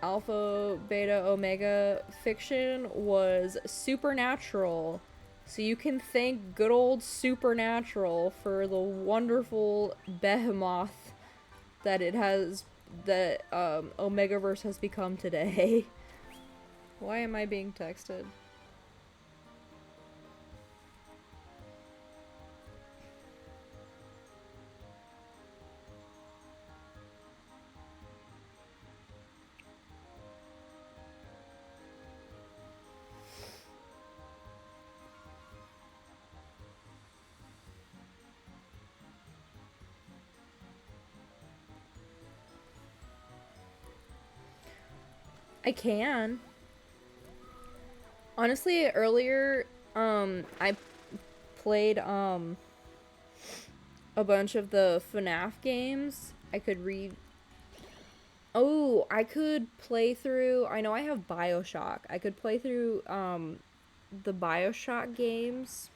alpha, beta, omega fiction was Supernatural. So you can thank good old Supernatural for the wonderful behemoth that it has, that Omegaverse has become today. Why am I being texted? I can. Honestly, earlier, I played, a bunch of the FNAF games. I could read. Oh, I could play through. I know I have Bioshock. I could play through, the Bioshock games.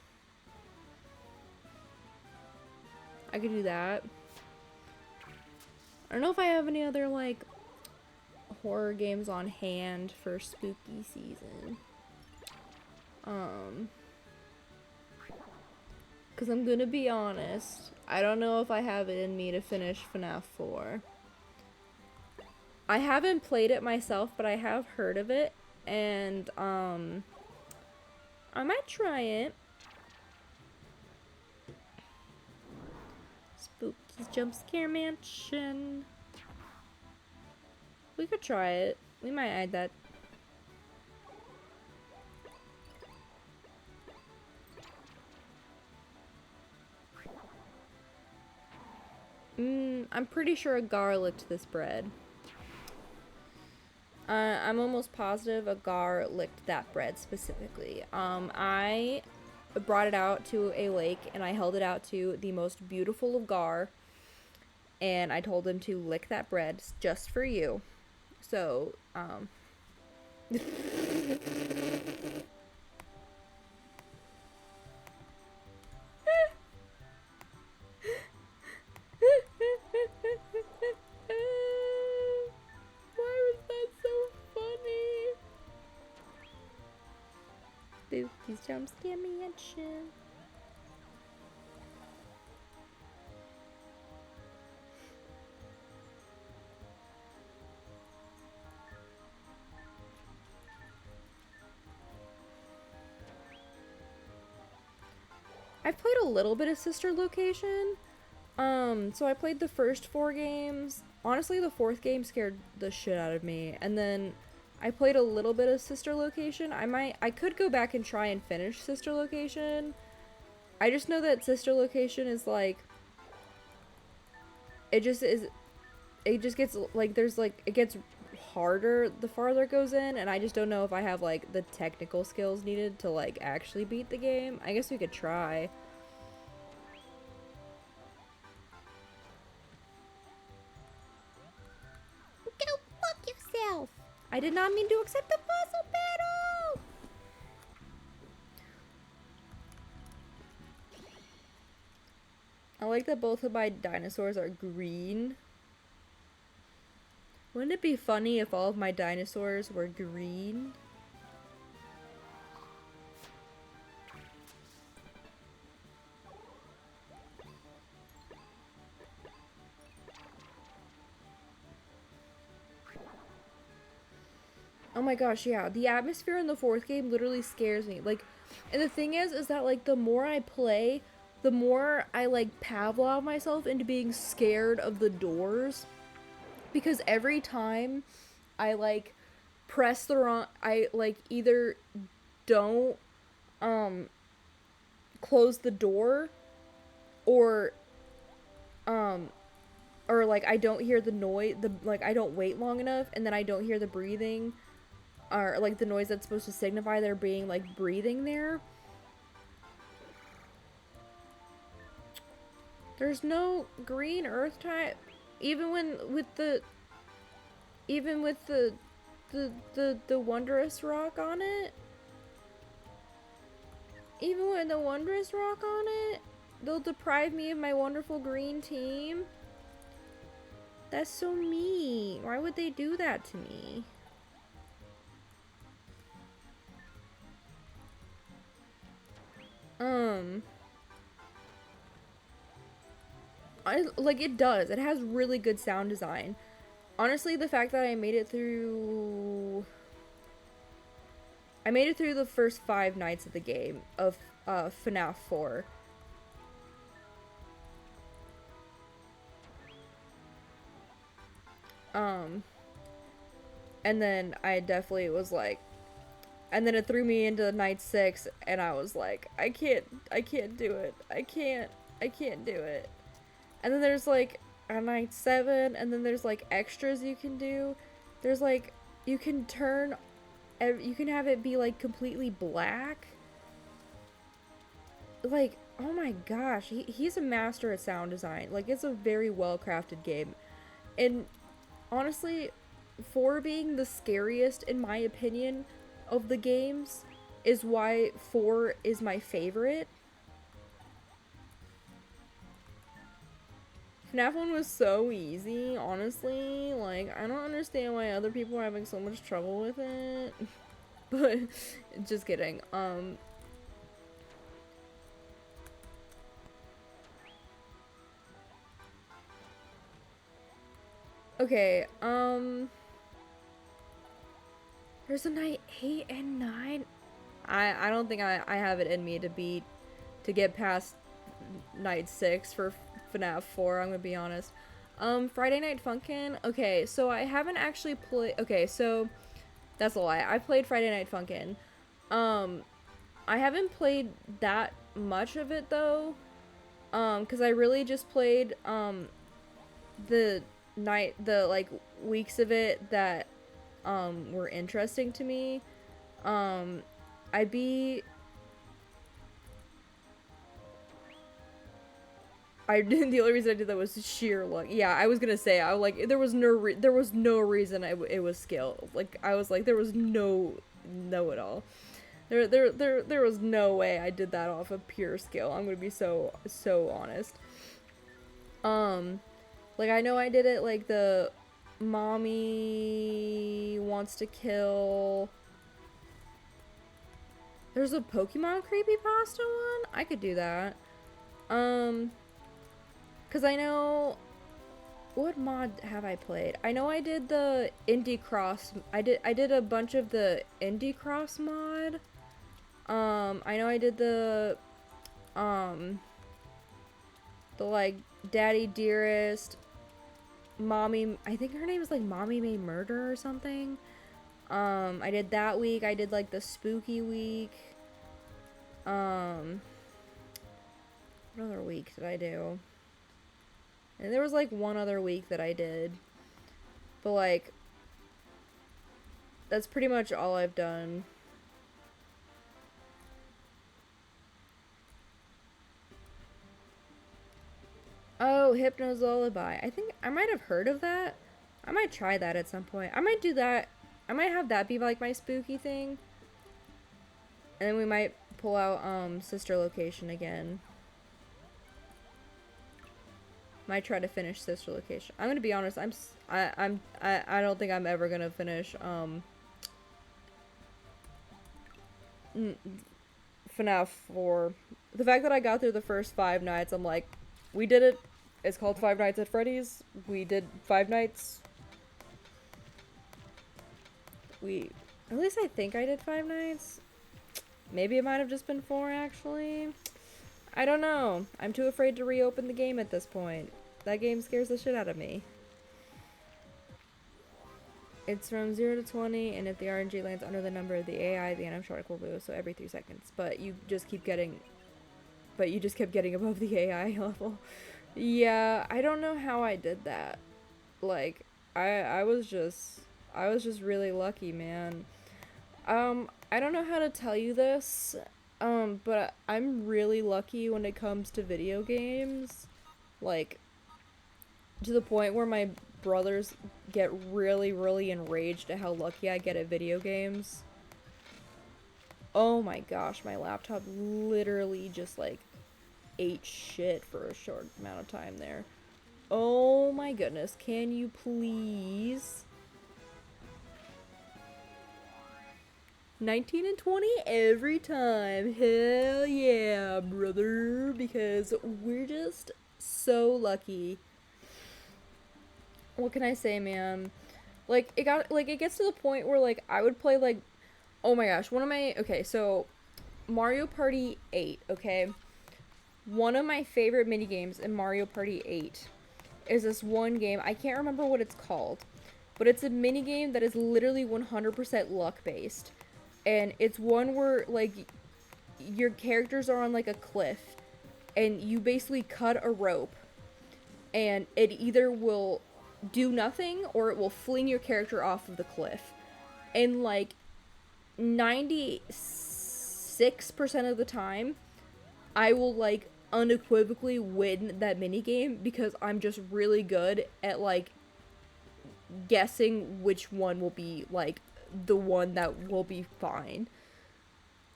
I could do that. I don't know if I have any other, like, horror games on hand for spooky season. Because I'm gonna be honest, I don't know if I have it in me to finish FNAF 4. I haven't played it myself, but I have heard of it, and, I might try it. Spooky Jump Scare Mansion. We could try it. We might add that. I'm pretty sure a Gar licked this bread. I'm almost positive a Gar licked that bread specifically. I brought it out to a lake and I held it out to the most beautiful of Gar, and I told him to lick that bread just for you. So, why was that so funny? Spooky's Jump Scare Mansion. I've played a little bit of Sister Location. So I played the first 4 games. Honestly, the 4th game scared the shit out of me. And then I played a little bit of Sister Location. I could go back and try and finish Sister Location. I just know that Sister Location is like, it just gets like, it gets harder the farther it goes in, and I just don't know if I have like the technical skills needed to like actually beat the game. I guess we could try. Go fuck yourself! I did not mean to accept the fossil battle! I like that both of my dinosaurs are green. Wouldn't it be funny if all of my dinosaurs were green? Oh my gosh, yeah. The atmosphere in the fourth game literally scares me. Like, and the thing is that, like, the more I play, the more I, like, Pavlov myself into being scared of the doors. Because every time I, like, press the wrong, I, like, either don't, um, close the door, or, um, or, like, I don't hear the noise, like, I don't wait long enough, and then I don't hear the breathing, or like the noise that's supposed to signify there being like breathing there. There's no green earth type, even when with the even with the wondrous rock on it. Even with the wondrous rock on it, they'll deprive me of my wonderful green team. That's so mean. Why would they do that to me? Like, it does. It has really good sound design. Honestly, the fact that I made it through the first 5 nights of the game of FNAF 4. And then I definitely was like, and then it threw me into night 6, and I was like, I can't do it. I can't do it. And then there's like a night 7, and then there's like extras you can do. There's like, you can have it be like completely black. Like, oh my gosh, he's a master at sound design. Like, it's a very well crafted game. And honestly, 4 being the scariest, in my opinion, of the games, is why 4 is my favorite. FNAF 1 was so easy, honestly. Like, I don't understand why other people are having so much trouble with it. But, just kidding. Okay, there's a night 8 and 9. I don't think I have it in me to get past night 6 for FNAF 4, I'm gonna be honest. Friday Night Funkin'. Okay, so I haven't actually played. Okay, so that's a lie. I played Friday Night Funkin'. I haven't played that much of it though. Because I really just played the like weeks of it that were interesting to me. I beat. The only reason I did that was sheer luck. Yeah, I was gonna say, I like, there was no reason it was skill. Like, I was like, there was no at all. There was no way I did that off of pure skill. I'm gonna be so honest. Like, I know I did it like the mommy wants to kill. There's a Pokemon creepypasta one? I could do that. Cause I know, what mod have I played? I know I did the Indie Cross. I did a bunch of the Indie Cross mod. I know I did the like Daddy Dearest, Mommy. I think her name is like Mommy May Murder or something. I did that week. I did like the Spooky week. What other week did I do? And there was like one other week that I did. But like, that's pretty much all I've done. Oh, Hypno's Lullaby. I think I might have heard of that. I might try that at some point. I might do that. I might have that be like my spooky thing. And then we might pull out Sister Location again. Might try to finish Sister Location. I'm gonna be honest. I don't think I'm ever gonna finish FNAF 4. The fact that I got through the first 5 nights, I'm like, we did it. It's called 5 Nights at Freddy's. We did 5 nights. We At least I think I did 5 nights. Maybe it might have just been 4, actually. I don't know. I'm too afraid to reopen the game at this point. That game scares the shit out of me. It's from 0 to 20, and if the RNG lands under the number of the AI, the animatronic will move, so every 3 seconds. But you just keep getting above the AI level. Yeah, I don't know how I did that. Like, I was just really lucky, man. I don't know how to tell you this, but I'm really lucky when it comes to video games. Like, to the point where my brothers get really, really enraged at how lucky I get at video games. Oh my gosh, my laptop literally just, like, ate shit for a short amount of time there. Oh my goodness, can you please? 19 and 20 every time. Hell yeah, brother. Because we're just so lucky. What can I say, man? Like, it gets to the point where, like, I would play, like, oh my gosh, okay, so, Mario Party 8, okay? One of my favorite minigames in Mario Party 8 is this one game, I can't remember what it's called, but it's a minigame that is literally 100% luck-based. And it's one where, like, your characters are on, like, a cliff, and you basically cut a rope, and it either will do nothing, or it will fling your character off of the cliff. And, like, 96% of the time, I will, like, unequivocally win that minigame because I'm just really good at, like, guessing which one will be, like, the one that will be fine.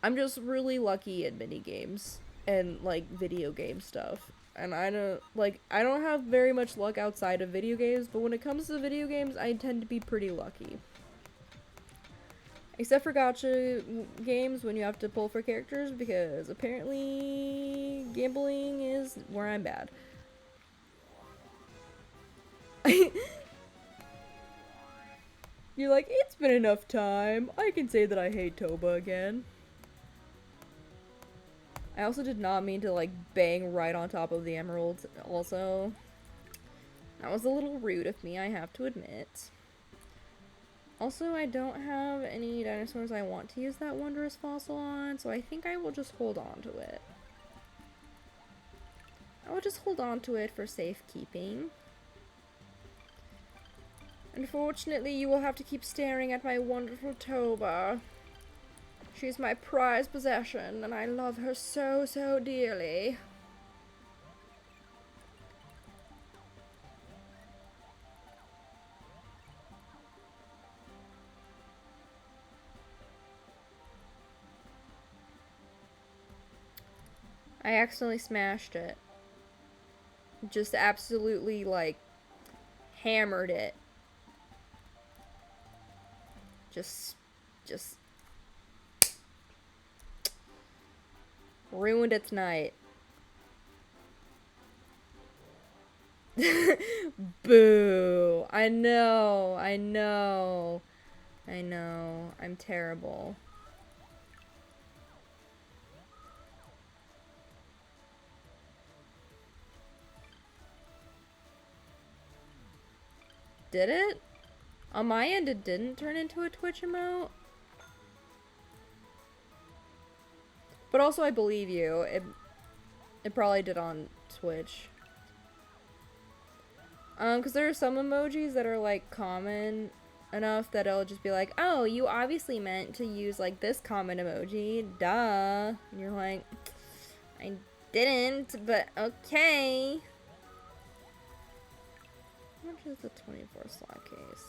I'm just really lucky at minigames and, like, video game stuff. And I don't have very much luck outside of video games, but when it comes to video games, I tend to be pretty lucky. Except for gacha games when you have to pull for characters, because apparently gambling is where I'm bad. You're like, it's been enough time. I can say that I hate Toba again. I also did not mean to, like, bang right on top of the emeralds also. That was a little rude of me, I have to admit. Also, I don't have any dinosaurs I want to use that wondrous fossil on, so I think I will just hold on to it. I will just hold on to it for safekeeping. Unfortunately, you will have to keep staring at my wonderful Toba. She's my prized possession, and I love her so, so dearly. I accidentally smashed it. Just absolutely, like, hammered it. Just ruined its night. Boo. I know. I'm terrible. Did it? On my end, it didn't turn into a Twitch emote. But also, I believe you. It probably did on Twitch. Because there are some emojis that are, like, common enough that it'll just be like, oh, you obviously meant to use, like, this common emoji. Duh. And you're like, I didn't, but okay. How much is the 24 slot case?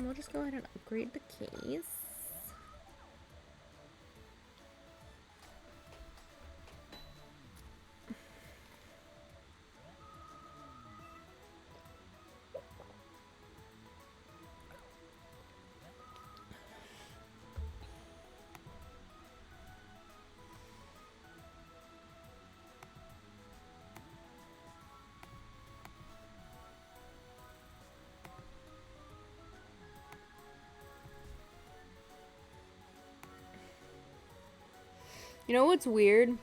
We'll just go ahead and upgrade the case. You know what's weird?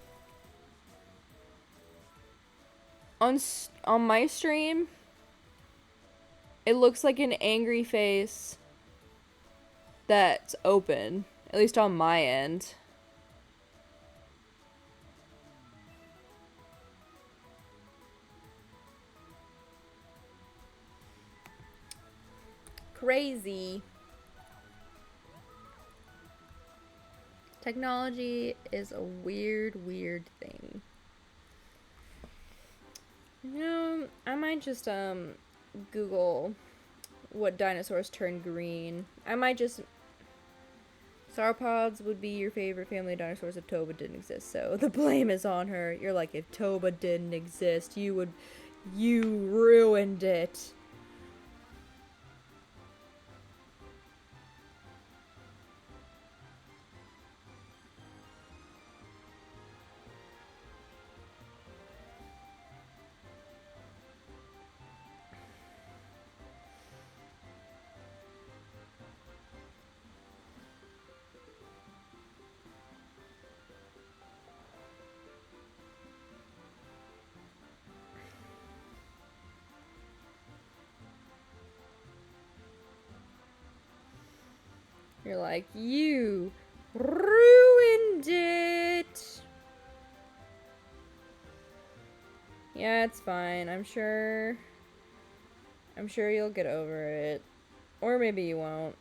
On my stream, it looks like an angry face that's open, at least on my end. Crazy. Technology is a weird, weird thing. You know, I might just Google what dinosaurs turn green. I might just sauropods would be your favorite family of dinosaurs if Toba didn't exist. So the blame is on her. You're like, if Toba didn't exist, you ruined it. You're like, you ruined it. Yeah, it's fine. I'm sure you'll get over it. Or maybe you won't.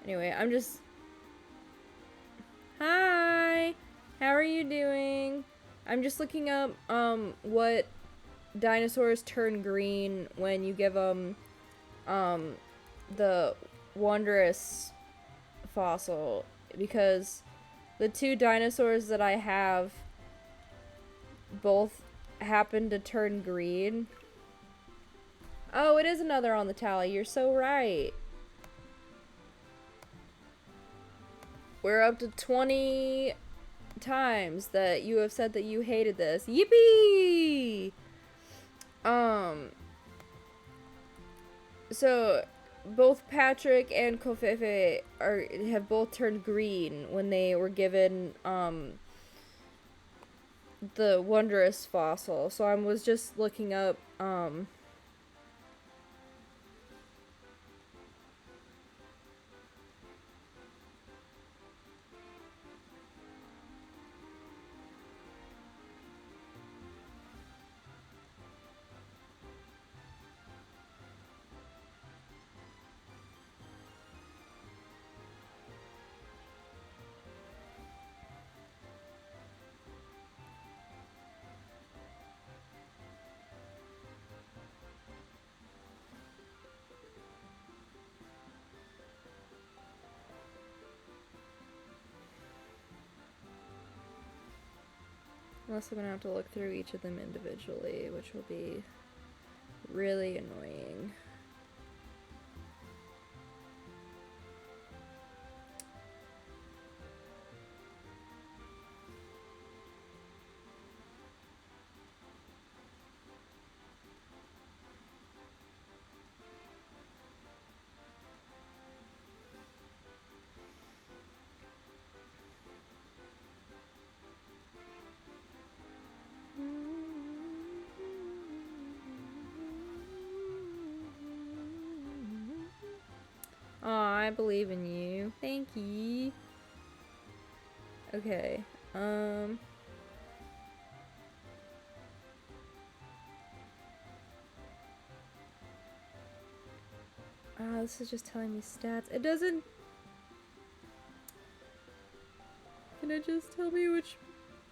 Anyway, I'm just... Hi! How are you doing? I'm just looking up, what dinosaurs turn green when you give them, the wondrous fossil. Because the two dinosaurs that I have both happen to turn green. Oh, it is another on the tally. You're so right. We're up to 20 times that you have said that you hated this. Yippee! So both Patrick and Kofefe have both turned green when they were given the wondrous fossil. So I was just looking up unless I'm gonna have to look through each of them individually, which will be really annoying. Aw, I believe in you. Thank you. Okay. This is just telling me stats. It doesn't... Can it just tell me which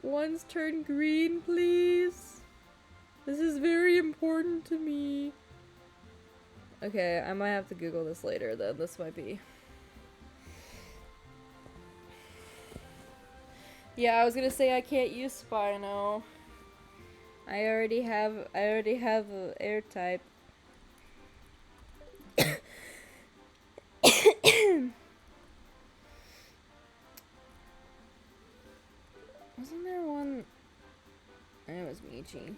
ones turn green, please? This is very important to me. Okay, I might have to Google this later, then. This might be... Yeah, I was gonna say I can't use Spino. I already have a air type. Wasn't there one? It was Michi.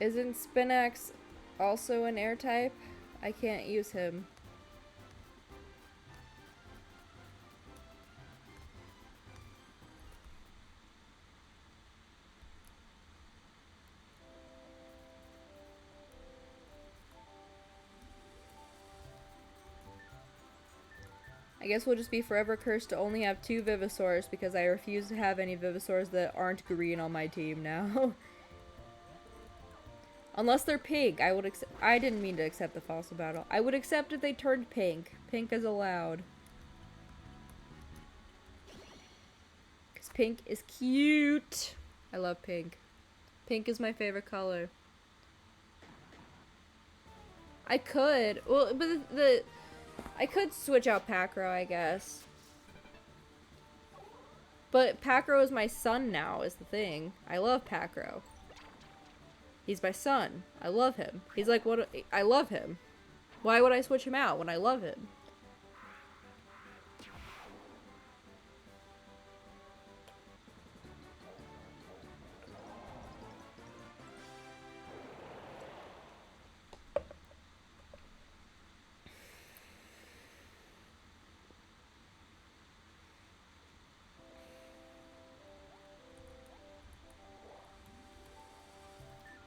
Isn't Spinax also an air type? I can't use him. I guess we'll just be forever cursed to only have 2 Vivosaurs because I refuse to have any Vivosaurs that aren't green on my team now. Unless they're pink, I would accept. I didn't mean to accept the fossil battle. I would accept if they turned pink. Pink is allowed. Because pink is cute. I love pink. Pink is my favorite color. I could. Well, but I could switch out Pacro, I guess. But Pacro is my son now, is the thing. I love Pacro. He's my son. I love him. He's like, what? I love him. Why would I switch him out when I love him?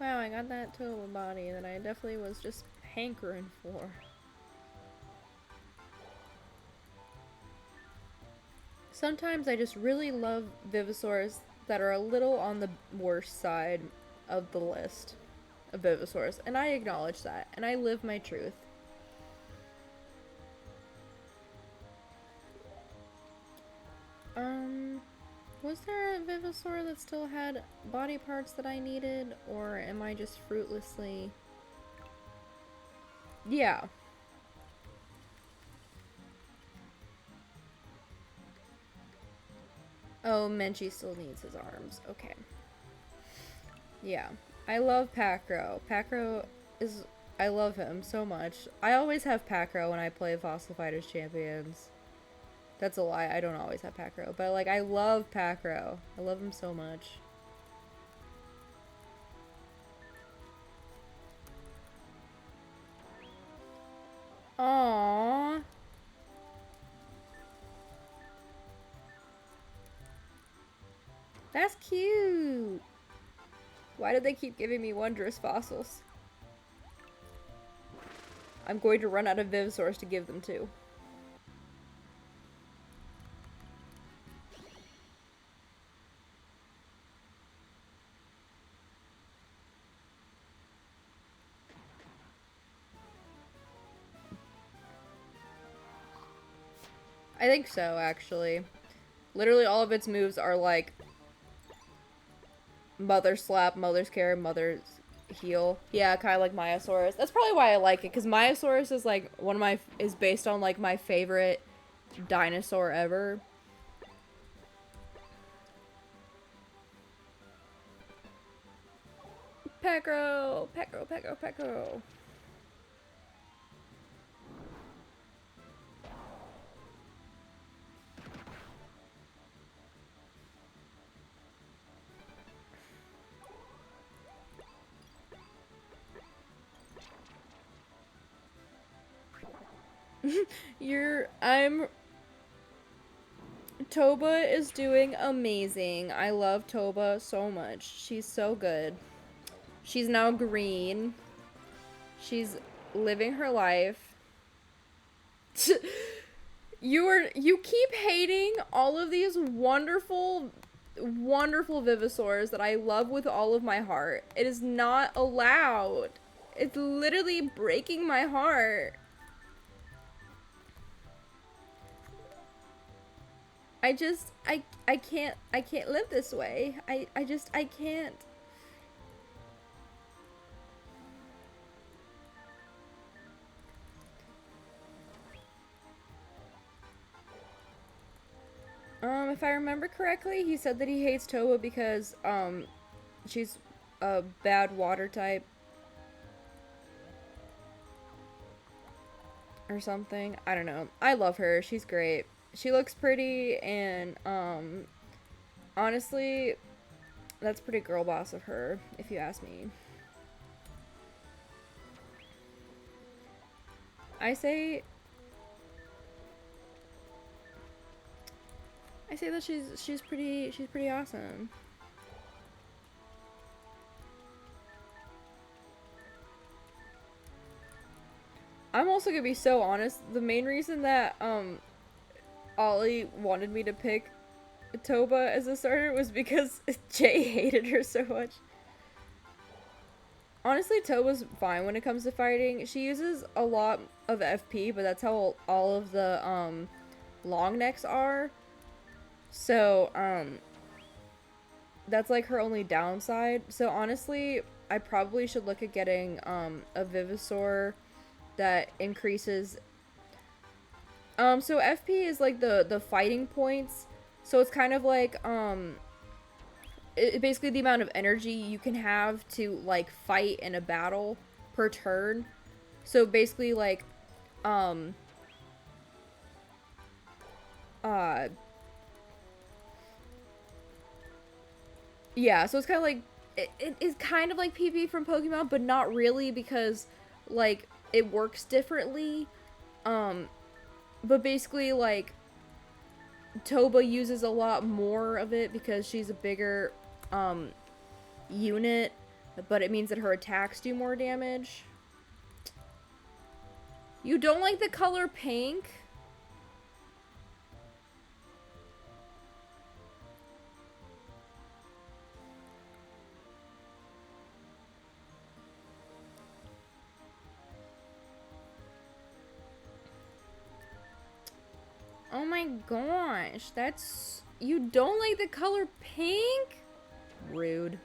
Wow, I got that total body that I definitely was just hankering for. Sometimes I just really love Vivosaurs that are a little on the worst side of the list of Vivosaurs, and I acknowledge that, and I live my truth. Was there a Vivosaur that still had body parts that I needed, or am I just fruitlessly... Yeah. Oh, Menchie still needs his arms. Okay. Yeah. I love Pacro. Pacro is... I love him so much. I always have Pacro when I play Fossil Fighters Champions. That's a lie. I don't always have Pacro. But, like, I love Pacro. I love him so much. Aww. That's cute. Why did they keep giving me wondrous fossils? I'm going to run out of Vivosaurs to give them to. I think so, actually. Literally all of its moves are like Mother Slap, Mother's Care, Mother's Heal. Yeah, kind of like Myosaurus. That's probably why I like it, because Myosaurus is like one of my... is based on like my favorite dinosaur ever. Pacro! Pacro, Pacro, Pacro. Toba is doing amazing. I love Toba so much. She's so good. She's now green. She's living her life. You keep hating all of these wonderful Vivosaurs that I love with all of my heart. It is not allowed. It's literally breaking my heart. I can't live this way. I can't. If I remember correctly, he said that he hates Toba because, she's a bad water type. Or something. I don't know. I love her. She's great. She looks pretty, and, honestly, that's pretty girl boss of her, if you ask me. I say that she's pretty awesome. I'm also gonna be so honest. The main reason that Ollie wanted me to pick Toba as a starter was because Jay hated her so much. Honestly, Toba's fine when it comes to fighting. She uses a lot of FP, but that's how all of the long necks are. So that's like her only downside. So honestly, I probably should look at getting a Vivisaur that increases. So FP is like the fighting points. So it's kind of like basically the amount of energy you can have to like fight in a battle per turn. So basically like um uh yeah, so it's kind of like it is kind of like PP from Pokemon, but not really because like it works differently. Um but basically like Toba uses a lot more of it because she's a bigger unit, but it means that her attacks do more damage. You don't like the color pink? Oh my gosh, that's... You don't like the color pink? Rude.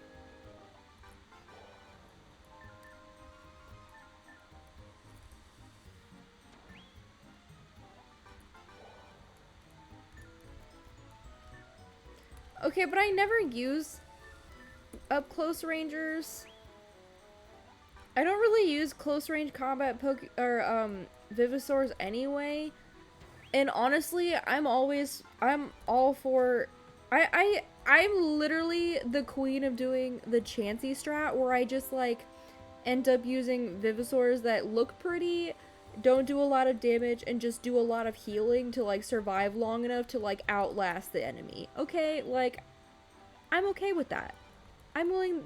Okay, but I never use up close rangers. I don't really use close range combat Vivisaurs anyway. And honestly, I'm all for... I'm literally the queen of doing the Chansey strat where I just like end up using Vivisaurs that look pretty, don't do a lot of damage, and just do a lot of healing to like survive long enough to like outlast the enemy. Okay, like I'm okay with that. I'm willing.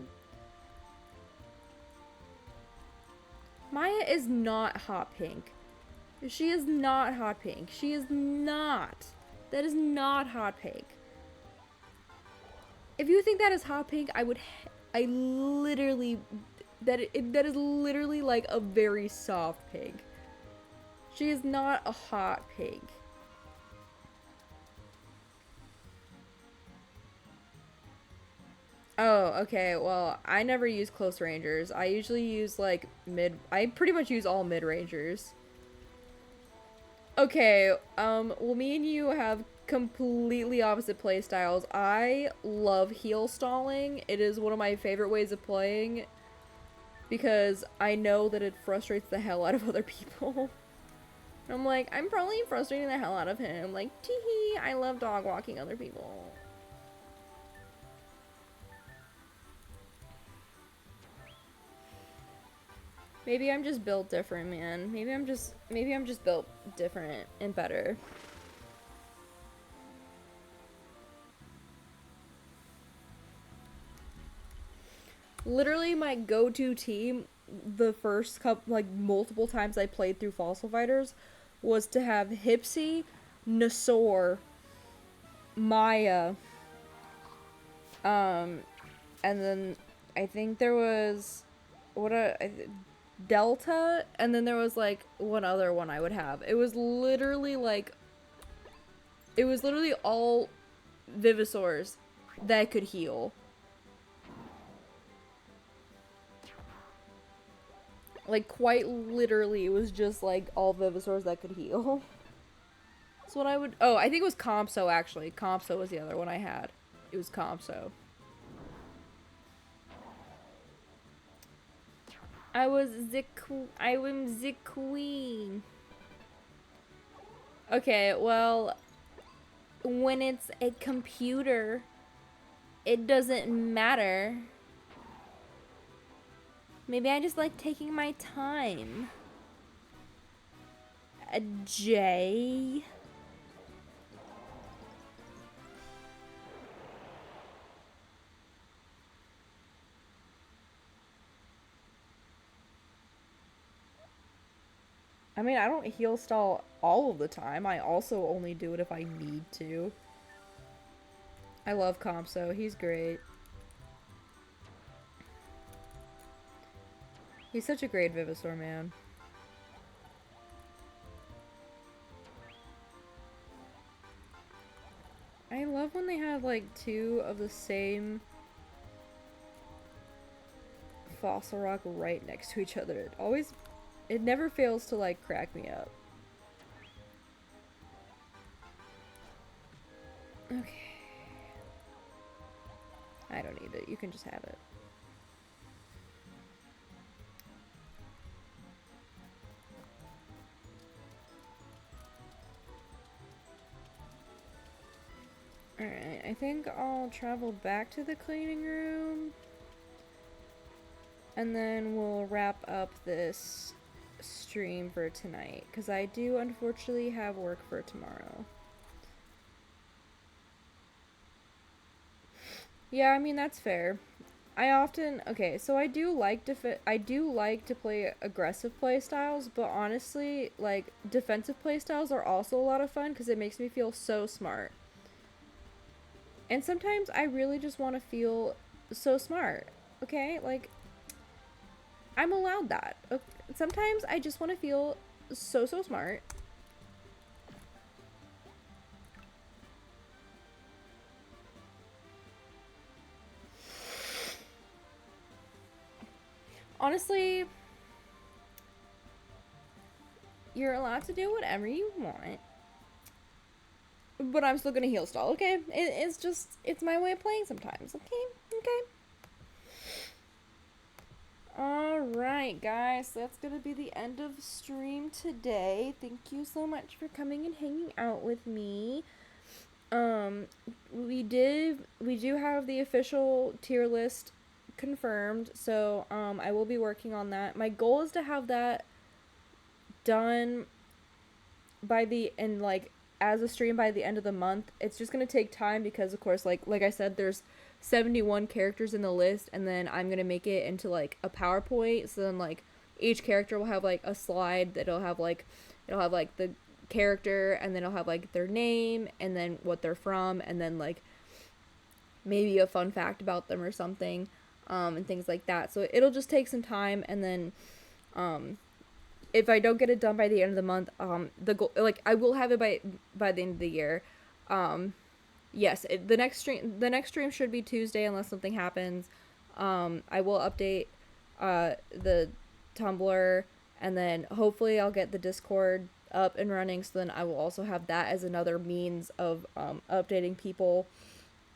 Maya is not hot pink. She is not hot pink. She is not. That is not hot pink. If you think that is hot pink, I literally, that is literally like a very soft pink. She is not a hot pink. Oh, okay. Well, I never use close rangers. I usually use like I pretty much use all mid rangers. Okay, well, me and you have completely opposite play styles. I love heal stalling. It is one of my favorite ways of playing because I know that it frustrates the hell out of other people. I'm like, I'm probably frustrating the hell out of him. Like, teehee, I love dog walking other people. Maybe I'm just built different, man. Maybe I'm just built different and better. Literally my go-to team the first couple, like multiple times I played through Fossil Fighters was to have Hipsy, Nasaur, Maya, and then I think there was Delta, and then there was like one other one I would have. It was literally all Vivisaurs that could heal. Like, quite literally, it was just like all Vivisaurs that could heal. That's what I would... Oh, I think it was Compso, actually. Compso was the other one I had. It was Compso. I was the queen. Okay, well, when it's a computer, it doesn't matter. Maybe I just like taking my time. A J. I mean, I don't heal stall all of the time. I also only do it if I need to. I love Compso. He's great. He's such a great Vivasaur, man. I love when they have like two of the same fossil rock right next to each other. It never fails to like crack me up. Okay. I don't need it. You can just have it. Alright, I think I'll travel back to the cleaning room. And then we'll wrap up this stream for tonight. Because I do unfortunately have work for tomorrow. Yeah, I mean, that's fair. Okay, so I do like to play aggressive play styles, but honestly, like defensive play styles are also a lot of fun because it makes me feel so smart. And sometimes I really just want to feel so smart. Okay? Like I'm allowed that. Okay? Sometimes I just want to feel so smart. Honestly, you're allowed to do whatever you want. But I'm still gonna heal stall, okay? It's my way of playing sometimes, okay? Okay. Alright, guys, that's gonna be the end of stream today. Thank you so much for coming and hanging out with me. We do have the official tier list confirmed, so I will be working on that. My goal is to have that done by the end, like as a stream by the end of the month. It's just gonna take time because of course like I said, there's 71 characters in the list, and then I'm gonna make it into like a PowerPoint, so then like each character will have like a slide that it'll have like the character, and then it'll have like their name and then what they're from, and then like maybe a fun fact about them or something, and things like that. So it'll just take some time, and then if I don't get it done by the end of the month, the goal, like I will have it by the end of the year. Yes, the next stream should be Tuesday unless something happens. I will update the Tumblr, and then hopefully I'll get the Discord up and running, so then I will also have that as another means of updating people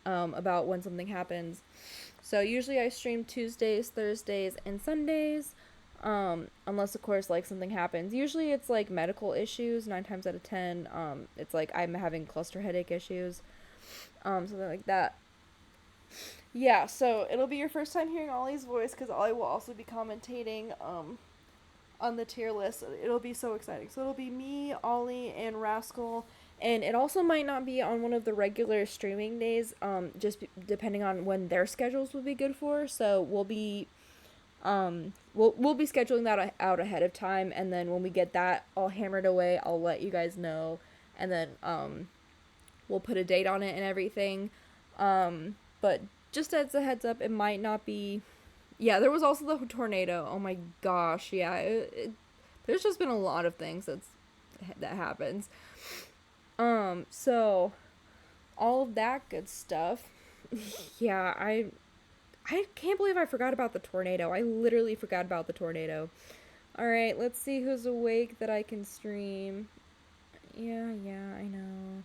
about when something happens. So usually I stream Tuesdays, Thursdays, and Sundays. Unless of course like something happens. Usually it's like medical issues, 9 times out of 10. It's like I'm having cluster headache issues. Something like that. Yeah, so it'll be your first time hearing Ollie's voice because Ollie will also be commentating on the tier list. It'll be so exciting. So it'll be me, Ollie, and Rascal. And it also might not be on one of the regular streaming days, depending on when their schedules will be good for. So we'll be scheduling that out ahead of time, and then when we get that all hammered away, I'll let you guys know, and then we'll put a date on it and everything. But just as a heads up, it might not be. Yeah, there was also the tornado. Oh my gosh, yeah. There's just been a lot of things that happens. So all of that good stuff. Yeah, I can't believe I forgot about the tornado. I literally forgot about the tornado. Alright, let's see who's awake that I can stream. Yeah, I know.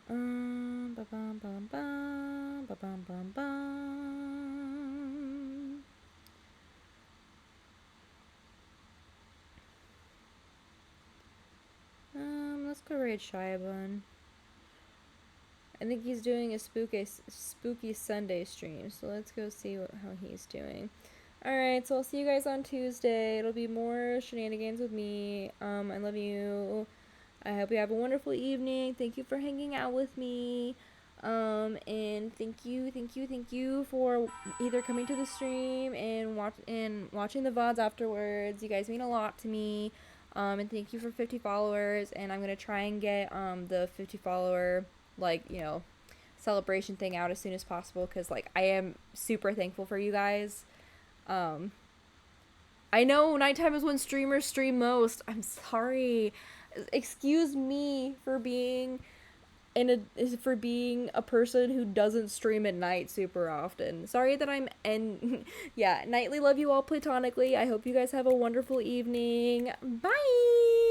Ba-bum, bum, bum, ba-bum, bum, bum. Let's go raid Shiabun. I think he's doing a spooky Sunday stream, so let's go see how he's doing. Alright, so I'll see you guys on Tuesday. It'll be more shenanigans with me. I love you. I hope you have a wonderful evening. Thank you for hanging out with me. And thank you for either coming to the stream and watching the VODs afterwards. You guys mean a lot to me. And thank you for 50 followers. And I'm gonna try and get the 50 follower celebration thing out as soon as possible because I am super thankful for you guys. Um, I know nighttime is when streamers stream most. I'm sorry. Excuse me for being a person who doesn't stream at night super often. Sorry that I'm yeah, nightly love you all platonically. I hope you guys have a wonderful evening. Bye.